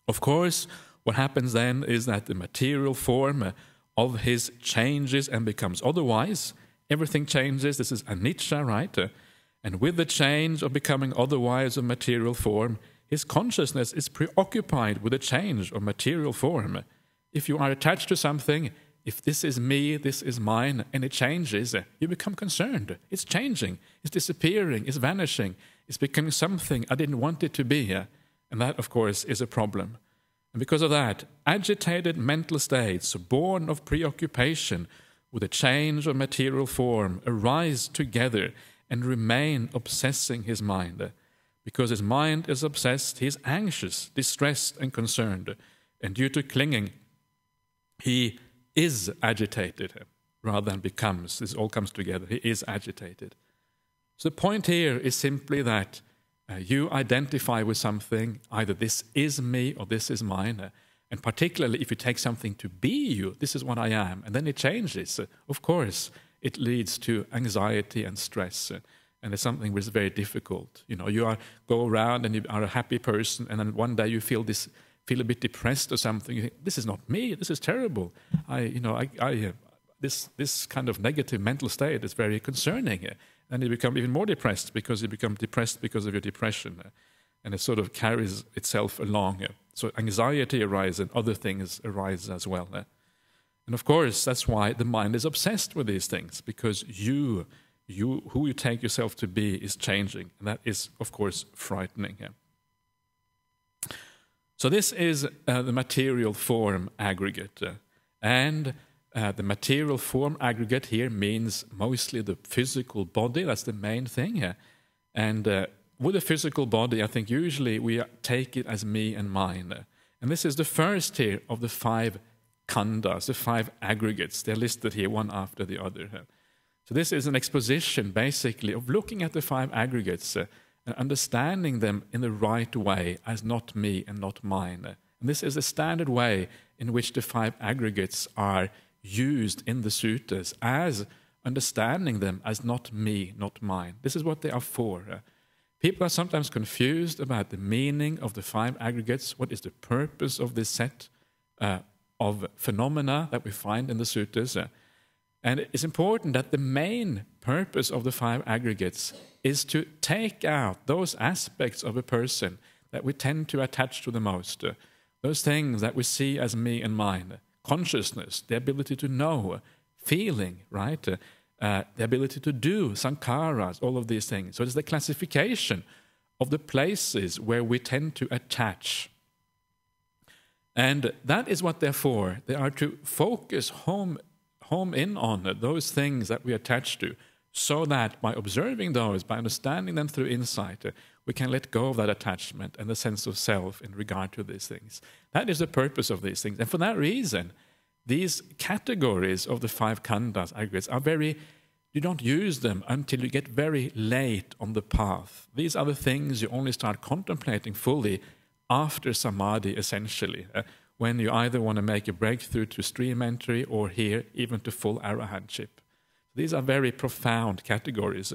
Of course, what happens then is that the material form of his changes and becomes otherwise. Everything changes. This is anicca, right? And with the change of becoming otherwise of material form, his consciousness is preoccupied with the change of material form. If you are attached to something, if this is me, this is mine, and it changes, you become concerned. It's changing, it's disappearing, it's vanishing, it's becoming something I didn't want it to be. And that, of course, is a problem. And because of that, agitated mental states, born of preoccupation with a change of material form, arise together and remain obsessing his mind. Because his mind is obsessed, he is anxious, distressed, and concerned. And due to clinging, he is agitated rather than becomes. This all comes together. He is agitated. So the point here is simply that you identify with something, either this is me or this is mine. And particularly if you take something to be you, this is what I am, and then it changes. Of course, it leads to anxiety and stress. And it's something which is very difficult. You know, go around and you are a happy person, and then one day you feel a bit depressed or something. You think, this is not me. This is terrible. This kind of negative mental state is very concerning. And you become even more depressed because you become depressed because of your depression. And it sort of carries itself along. So anxiety arises and other things arise as well. And of course, that's why the mind is obsessed with these things, because who you take yourself to be is changing. And that is, of course, frightening. So this is the material form aggregate. And the material form aggregate here means mostly the physical body. That's the main thing here. And with the physical body, I think usually we take it as me and mine. And this is the first here of the five khandhas, the five aggregates. They're listed here one after the other. So this is an exposition, basically, of looking at the five aggregates and understanding them in the right way as not me and not mine. And this is the standard way in which the five aggregates are used in the suttas, as understanding them as not me, not mine. This is what they are for. People are sometimes confused about the meaning of the five aggregates. What is the purpose of this set of phenomena that we find in the suttas? And it's important that the main purpose of the five aggregates is to take out those aspects of a person that we tend to attach to the most, those things that we see as me and mine. Consciousness, the ability to know, feeling, right? The ability to do, sankharas, all of these things. So it's the classification of the places where we tend to attach. And that is what they're for. They are to focus home in on those things that we attach to, so that by observing those, by understanding them through insight, we can let go of that attachment and the sense of self in regard to these things. That is the purpose of these things. And for that reason, these categories of the five khandhas, aggregates, are very you don't use them until you get very late on the path. These are the things you only start contemplating fully after samadhi, essentially, when you either want to make a breakthrough to stream entry or here even to full arahantship. These are very profound categories.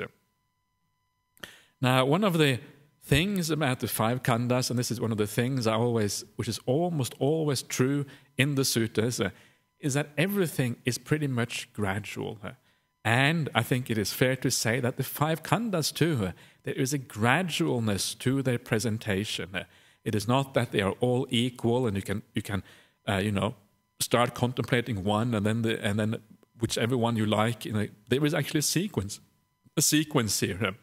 Now, one of the things about the five khandhas, and this is one of the things which is almost always true in the suttas, is that everything is pretty much gradual. And I think it is fair to say that the five khandhas too, there is a gradualness to their presentation. It is not that they are all equal, and you can start contemplating one and then whichever one you like. There is actually a sequence here.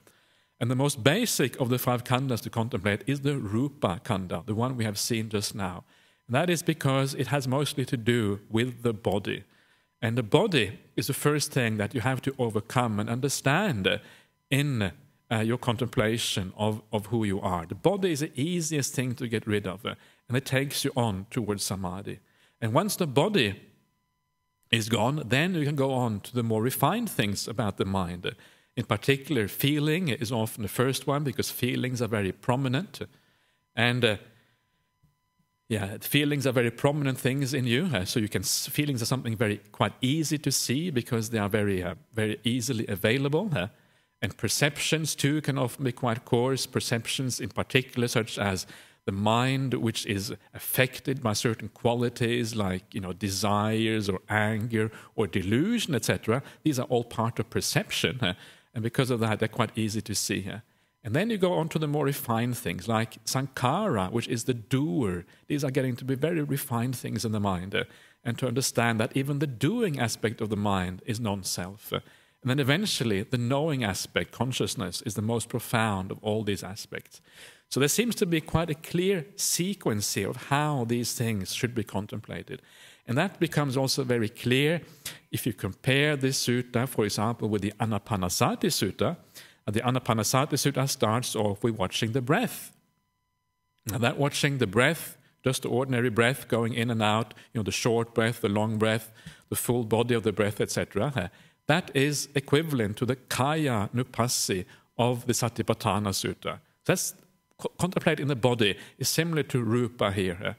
And the most basic of the five khandhas to contemplate is the rupa khandha, the one we have seen just now. And that is because it has mostly to do with the body. And the body is the first thing that you have to overcome and understand in your contemplation of who you are. The body is the easiest thing to get rid of, and it takes you on towards samadhi. And once the body is gone, then you can go on to the more refined things about the mind. In particular, feeling is often the first one because feelings are very prominent. And feelings are very prominent things in you. So feelings are something quite easy to see because they are very easily available. And perceptions too can often be quite coarse. Perceptions in particular, such as the mind, which is affected by certain qualities like desires or anger or delusion, etc. These are all part of perception, and because of that, they're quite easy to see. And then you go on to the more refined things like sankhara, which is the doer. These are getting to be very refined things in the mind, and to understand that even the doing aspect of the mind is non-self. And then eventually, the knowing aspect, consciousness, is the most profound of all these aspects. So there seems to be quite a clear sequence here of how these things should be contemplated. And that becomes also very clear if you compare this sutta, for example, with the Anapanasati Sutta. The Anapanasati Sutta starts off with watching the breath. Now that watching the breath, just the ordinary breath going in and out, the short breath, the long breath, the full body of the breath, etc., that is equivalent to the kaya nupassi of the Satipatthana Sutta. That's contemplate in the body is similar to rupa here.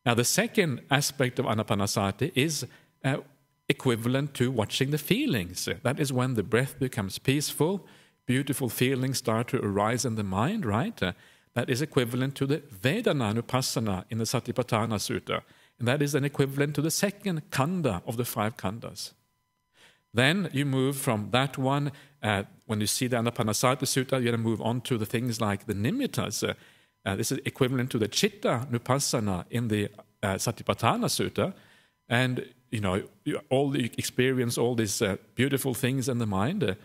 Now the second aspect of Anapanasati is equivalent to watching the feelings. That is when the breath becomes peaceful, beautiful feelings start to arise in the mind, right? That is equivalent to the Vedana Nupassana in the Satipatthana Sutta. And that is an equivalent to the second khandha of the five khandhas. Then you move from that one, when you see the Anapanasati Sutta, you're going to move on to the things like the nimittas. This is equivalent to the Chitta Nupassana in the Satipatthana Sutta. And, you experience all these beautiful things in the mind.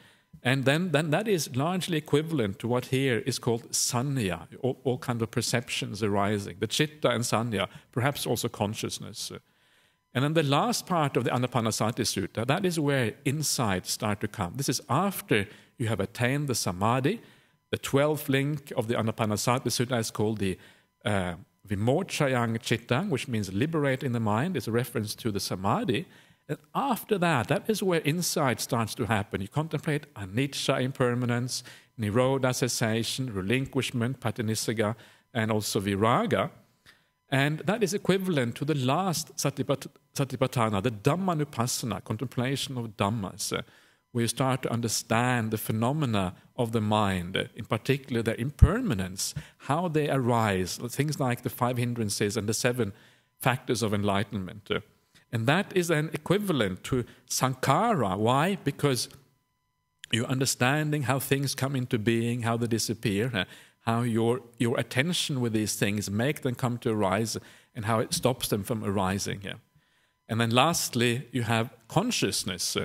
And then that is largely equivalent to what here is called sanya, all kinds of perceptions arising. The Chitta and sanya, perhaps also consciousness. And then the last part of the Anapanasati Sutta, that is where insights start to come. This is after you have attained the samadhi. The 12th link of the Anapanasati Sutta is called the Vimochayang Chittang, which means liberating the mind. It's a reference to the samadhi. And after that is where insight starts to happen. You contemplate anicca, impermanence, nirodha, cessation, relinquishment, patinissagga, and also viraga. And that is equivalent to the last Satipatthana, the Dhammanupassana, contemplation of Dhammas, where you start to understand the phenomena of the mind, in particular their impermanence, how they arise, things like the 5 hindrances and the 7 factors of enlightenment. And that is then equivalent to sankhara. Why? Because you're understanding how things come into being, how they disappear, how your attention with these things make them come to arise, and how it stops them from arising. And then lastly, you have consciousness,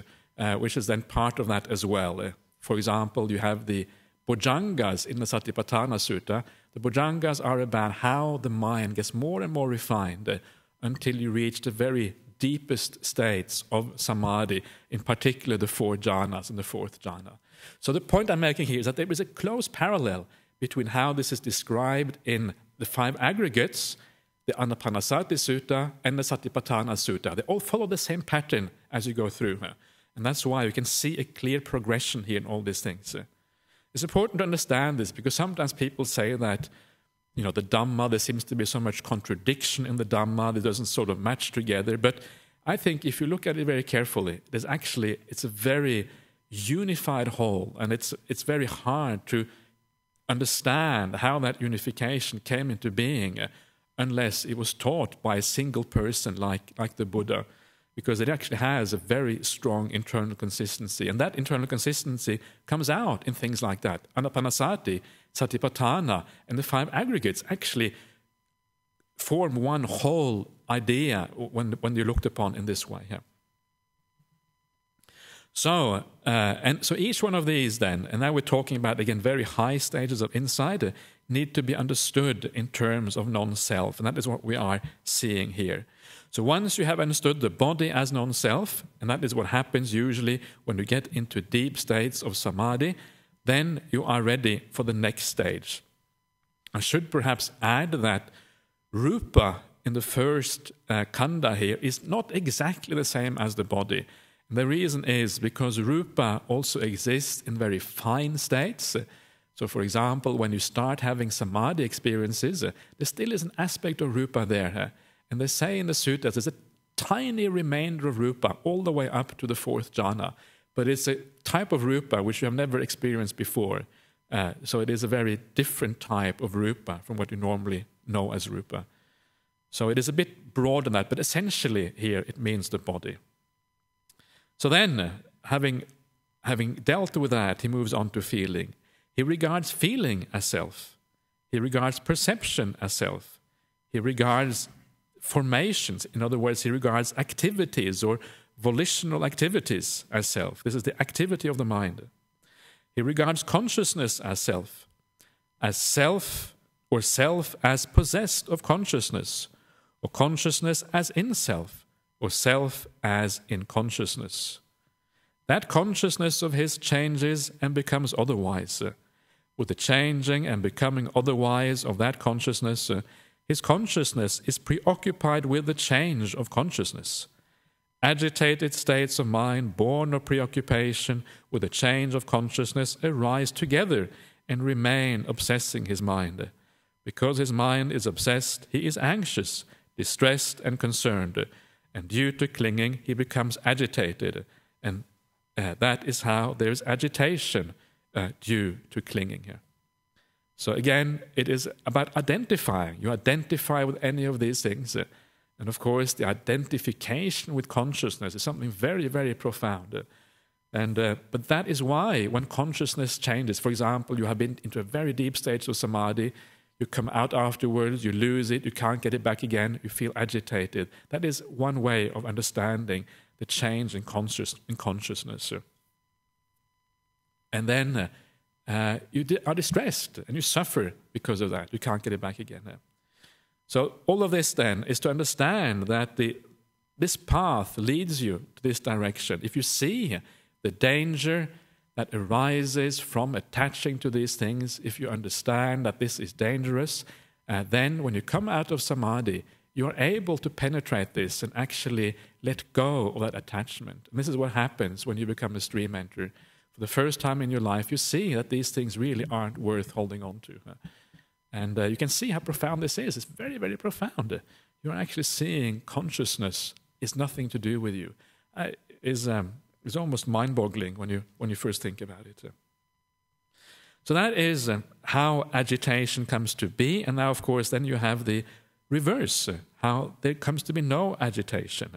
which is then part of that as well. For example, you have the bojjhangas in the Satipatthana Sutta. The bojjhangas are about how the mind gets more and more refined until you reach the very deepest states of samadhi, in particular the 4 jhanas and the 4th jhana. So the point I'm making here is that there is a close parallel between how this is described in the 5 aggregates, the Anapanasati Sutta and the Satipatthana Sutta. They all follow the same pattern as you go through. And And that's why you can see a clear progression here in all these things. It's important to understand this, because sometimes people say that, the Dhamma, there seems to be so much contradiction in the Dhamma, it doesn't sort of match together. But I think if you look at it very carefully, it's a very unified whole, and it's very hard to understand how that unification came into being unless it was taught by a single person like the Buddha, because it actually has a very strong internal consistency. And that internal consistency comes out in things like that. Anapanasati, Satipatthana, and the 5 aggregates actually form one whole idea when you're looked upon in this way. Yeah. So each one of these then, and now we're talking about, again, very high stages of insight, need to be understood in terms of non-self, and that is what we are seeing here. So once you have understood the body as non-self, and that is what happens usually when you get into deep states of samadhi, then you are ready for the next stage. I should perhaps add that rupa in the first khandha here is not exactly the same as the body. And the reason is because rupa also exists in very fine states. So for example, when you start having samadhi experiences, there still is an aspect of rupa there. And they say in the suttas there's a tiny remainder of rupa all the way up to the 4th jhana. But it's a type of rupa which you have never experienced before. So it is a very different type of rupa from what you normally know as rupa. So it is a bit broader than that, but essentially here it means the body. So then, having dealt with that, he moves on to feeling. He regards feeling as self. He regards perception as self. He regards formations. In other words, he regards activities or volitional activities as self. This is the activity of the mind. He regards consciousness as self or self as possessed of consciousness, or consciousness as in self, or self as in consciousness. That consciousness of his changes and becomes otherwise. With the changing and becoming otherwise of that consciousness, his consciousness is preoccupied with the change of consciousness. Agitated states of mind born of preoccupation with the change of consciousness arise together and remain obsessing his mind. Because his mind is obsessed, he is anxious, distressed and concerned, and due to clinging he becomes agitated, and that is how there is agitation due to clinging here. So again, it is about identifying. You identify with any of these things. And of course, the identification with consciousness is something very, very profound. But that is why when consciousness changes, for example, you have been into a very deep stage of samadhi, you come out afterwards, you lose it, you can't get it back again, you feel agitated. That is one way of understanding the change in consciousness. And then you are distressed and you suffer because of that. You can't get it back again. So all of this then is to understand that this path leads you to this direction. If you see the danger that arises from attaching to these things, if you understand that this is dangerous, then when you come out of samadhi, you are able to penetrate this and actually let go of that attachment. And this is what happens when you become a stream enter. For the first time in your life, you see that these things really aren't worth holding on to. And you can see how profound this is. It's very, very profound. You're actually seeing consciousness is nothing to do with you. It's almost mind-boggling when you first think about it. So that is how agitation comes to be. And now, of course, then you have the reverse, how there comes to be no agitation.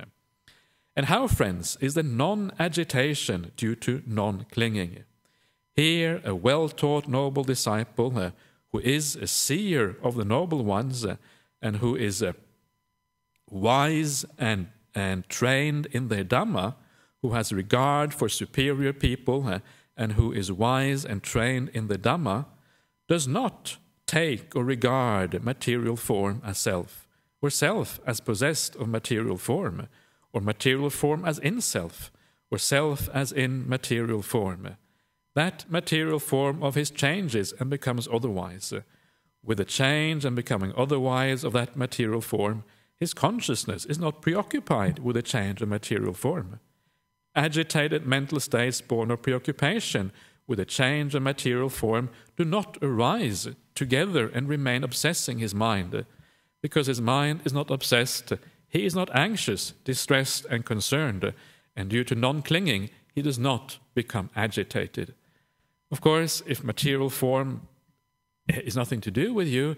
And how, friends, is the non-agitation due to non-clinging? Here, a well-taught noble disciple who is a seer of the noble ones and who is wise and trained in their Dhamma, who has regard for superior people and who is wise and trained in the Dhamma, does not take or regard material form as self, or self as possessed of material form, or material form as in self, or self as in material form. That material form of his changes and becomes otherwise. With the change and becoming otherwise of that material form, his consciousness is not preoccupied with the change of material form. agitated mental states born of preoccupation with a change of material form do not arise together and remain obsessing his mind. Because his mind is not obsessed, he is not anxious, distressed, and concerned, and due to non-clinging, he does not become agitated. Of course, if material form is nothing to do with you,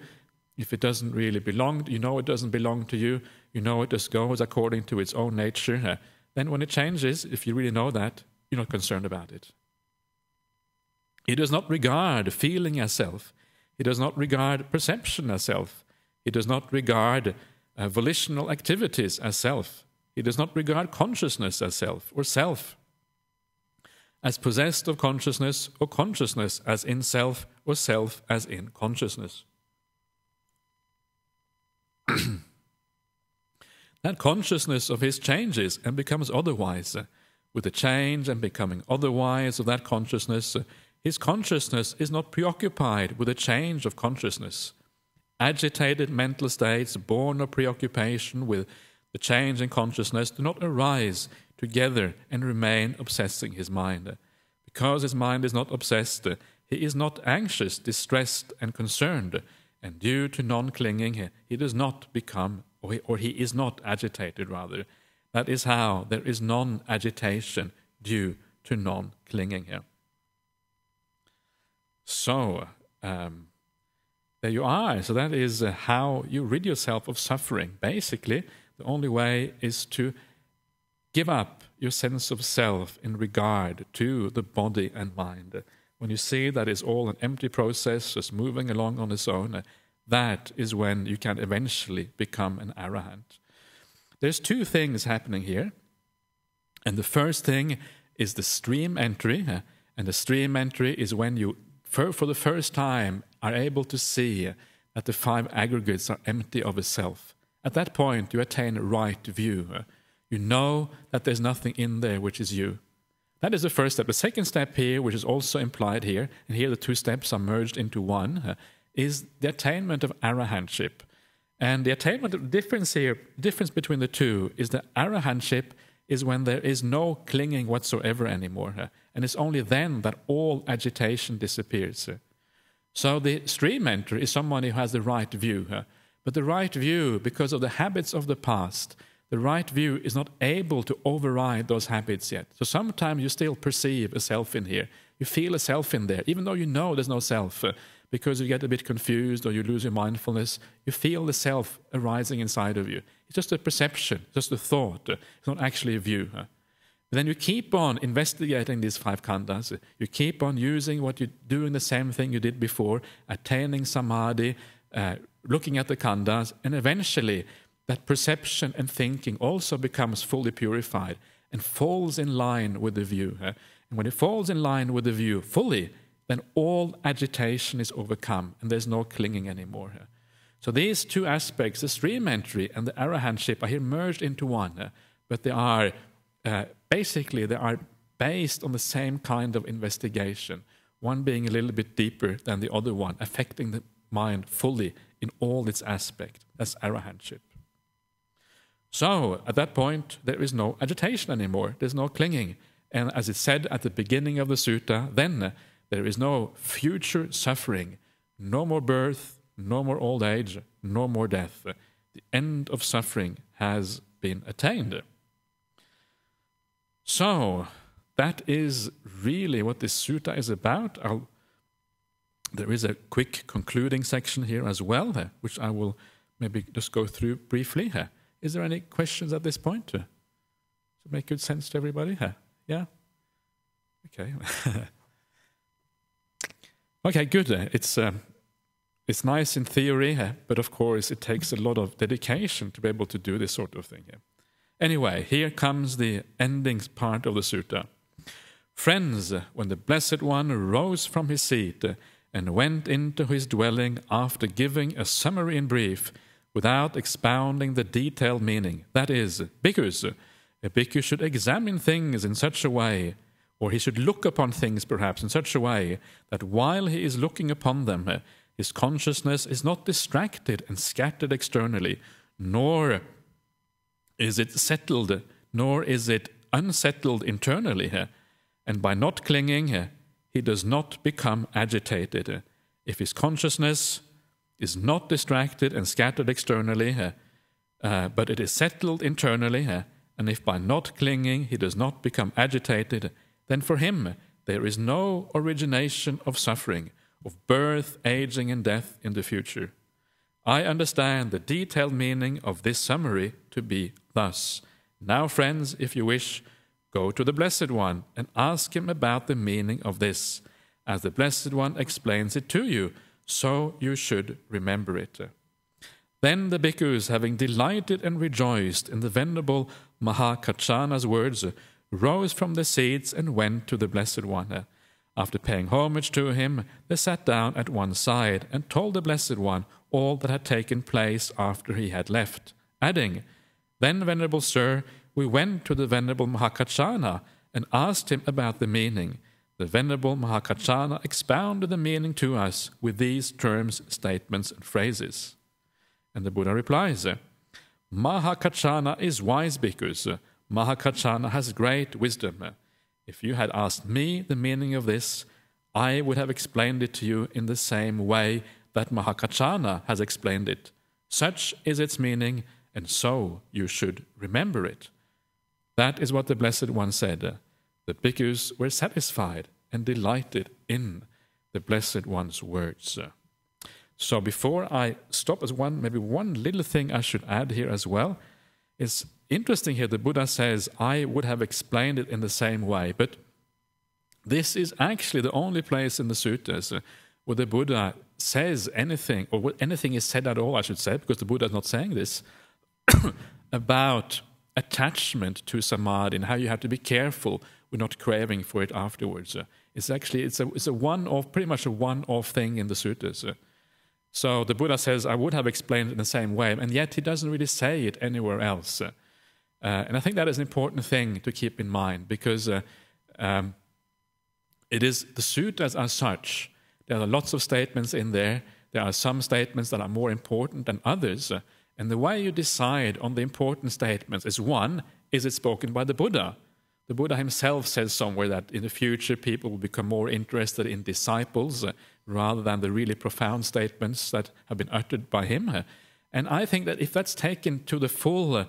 if it doesn't really belong, you know it doesn't belong to you, you know it just goes according to its own nature, then when it changes, if you really know that, you're not concerned about it. He does not regard feeling as self. He does not regard perception as self. He does not regard volitional activities as self. He does not regard consciousness as self, or self as possessed of consciousness, or consciousness as in self, or self as in consciousness. That consciousness of his changes and becomes otherwise. With the change and becoming otherwise of that consciousness, his consciousness is not preoccupied with a change of consciousness. Agitated mental states born of preoccupation with the change in consciousness do not arise together and remain obsessing his mind. Because his mind is not obsessed, he is not anxious, distressed, and concerned, and due to non-clinging, he does not become, or he is not agitated, rather. That is how there is non-agitation due to non-clinging here. So, there you are. So that is how you rid yourself of suffering. Basically, the only way is to give up your sense of self in regard to the body and mind. When you see that it's all an empty process, just moving along on its own, that is when you can eventually become an arahant. There's two things happening here. And the first thing is the stream entry. And the stream entry is when you, for the first time, are able to see that the five aggregates are empty of a self. At that point, you attain a right view. You know that there's nothing in there which is you. That is the first step. The second step here, which is also implied here, and here the two steps are merged into one, is the attainment of arahantship. And the attainment of difference between the two is that arahantship is when there is no clinging whatsoever anymore. And it's only then that all agitation disappears. So the stream entry is someone who has the right view. But the right view, because of the habits of the past, the right view is not able to override those habits yet. So sometimes you still perceive a self in here. You feel a self in there, even though you know there's no self. Because you get a bit confused or you lose your mindfulness, you feel the self arising inside of you. It's just a perception, just a thought. It's not actually a view. But then you keep on investigating these five khandhas. You keep on using what you're doing, the same thing you did before, attaining samadhi, looking at the khandhas, and eventually that perception and thinking also becomes fully purified and falls in line with the view. And when it falls in line with the view fully, then all agitation is overcome and there's no clinging anymore. So these two aspects, the stream entry and the arahantship, are here merged into one, but they are basically based on the same kind of investigation, one being a little bit deeper than the other one, affecting the mind fully in all its aspects. That's arahantship. So at that point, there is no agitation anymore. There's no clinging. And as it said at the beginning of the sutta, then there is no future suffering, no more birth, no more old age, no more death. The end of suffering has been attained. So that is really what this sutta is about. There is a quick concluding section here as well, which I will maybe just go through briefly. Is there any questions at this point? Does it make good sense to everybody? Yeah? Okay. Okay, good. It's nice in theory, but of course it takes a lot of dedication to be able to do this sort of thing. Anyway, here comes the ending part of the sutta. Friends, when the Blessed One rose from his seat and went into his dwelling after giving a summary in brief, without expounding the detailed meaning, that is, bhikkhus, a bhikkhu should examine things in such a way, or he should look upon things perhaps in such a way, that while he is looking upon them, his consciousness is not distracted and scattered externally, nor is it settled, nor is it unsettled internally, and by not clinging, he does not become agitated. If his consciousness is not distracted and scattered externally, but it is settled internally, and if by not clinging he does not become agitated, then for him there is no origination of suffering, of birth, aging, and death in the future. I understand the detailed meaning of this summary to be thus. Now, friends, if you wish, go to the Blessed One and ask him about the meaning of this. As the Blessed One explains it to you, so you should remember it. Then the bhikkhus, having delighted and rejoiced in the venerable Mahakachana's words, rose from their seats and went to the Blessed One. After paying homage to him, they sat down at one side and told the Blessed One all that had taken place after he had left, adding, Then, Venerable Sir, we went to the Venerable Mahakachana and asked him about the meaning. The Venerable Mahakachana expounded the meaning to us with these terms, statements, and phrases. And the Buddha replies, Mahakachana is wise, bhikkhus. Mahakachana has great wisdom. If you had asked me the meaning of this, I would have explained it to you in the same way that Mahakachana has explained it. Such is its meaning, and so you should remember it. That is what the Blessed One said. The bhikkhus were satisfied and delighted in the Blessed One's words. So before I stop, as maybe one little thing I should add here as well. It's interesting here, the Buddha says, I would have explained it in the same way, but this is actually the only place in the suttas where the Buddha says anything, or anything is said at all, I should say, because the Buddha is not saying this, about attachment to samadhi and how you have to be careful with not craving for it afterwards. It's actually, it's a one-off, pretty much a one-off thing in the suttas. So the Buddha says, I would have explained it in the same way, and yet he doesn't really say it anywhere else. And I think that is an important thing to keep in mind, because it is the suttas as such. There are lots of statements in there. There are some statements that are more important than others. And the way you decide on the important statements is, one, is it spoken by the Buddha? The Buddha himself says somewhere that in the future people will become more interested in disciples rather than the really profound statements that have been uttered by him. And I think that if that's taken to the full,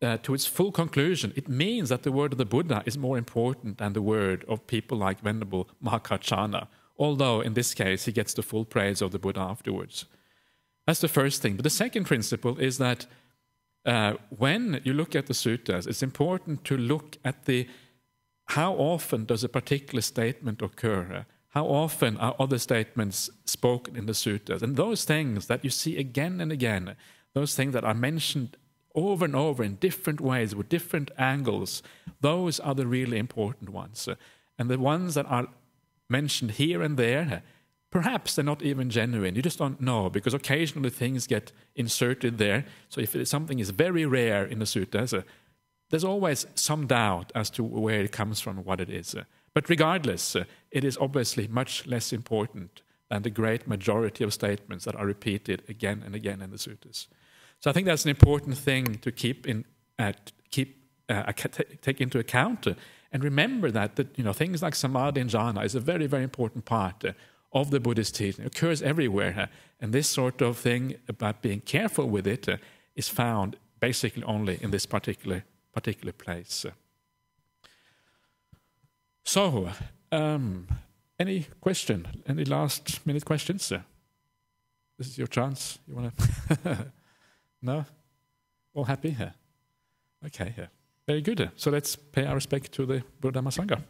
to its full conclusion, it means that the word of the Buddha is more important than the word of people like Venerable Mahakachana, although in this case he gets the full praise of the Buddha afterwards. That's the first thing. But the second principle is that when you look at the suttas, it's important to look at how often does a particular statement occur? How often are other statements spoken in the suttas? And those things that you see again and again, those things that are mentioned over and over in different ways with different angles, those are the really important ones. And the ones that are mentioned here and there, perhaps they're not even genuine. You just don't know, because occasionally things get inserted there. So if something is very rare in the suttas, there's always some doubt as to where it comes from and what it is. But regardless, it is obviously much less important than the great majority of statements that are repeated again and again in the suttas. So I think that's an important thing to take into account. And remember that things like samadhi and jhana is a very, very important part of the Buddhist teaching. It occurs everywhere. And this sort of thing about being careful with it is found basically only in this particular place. So, any question? Any last-minute questions? This is your chance. You want to? No? All happy? Okay. Very good. So let's pay our respect to the Buddha Dhamma Sangha.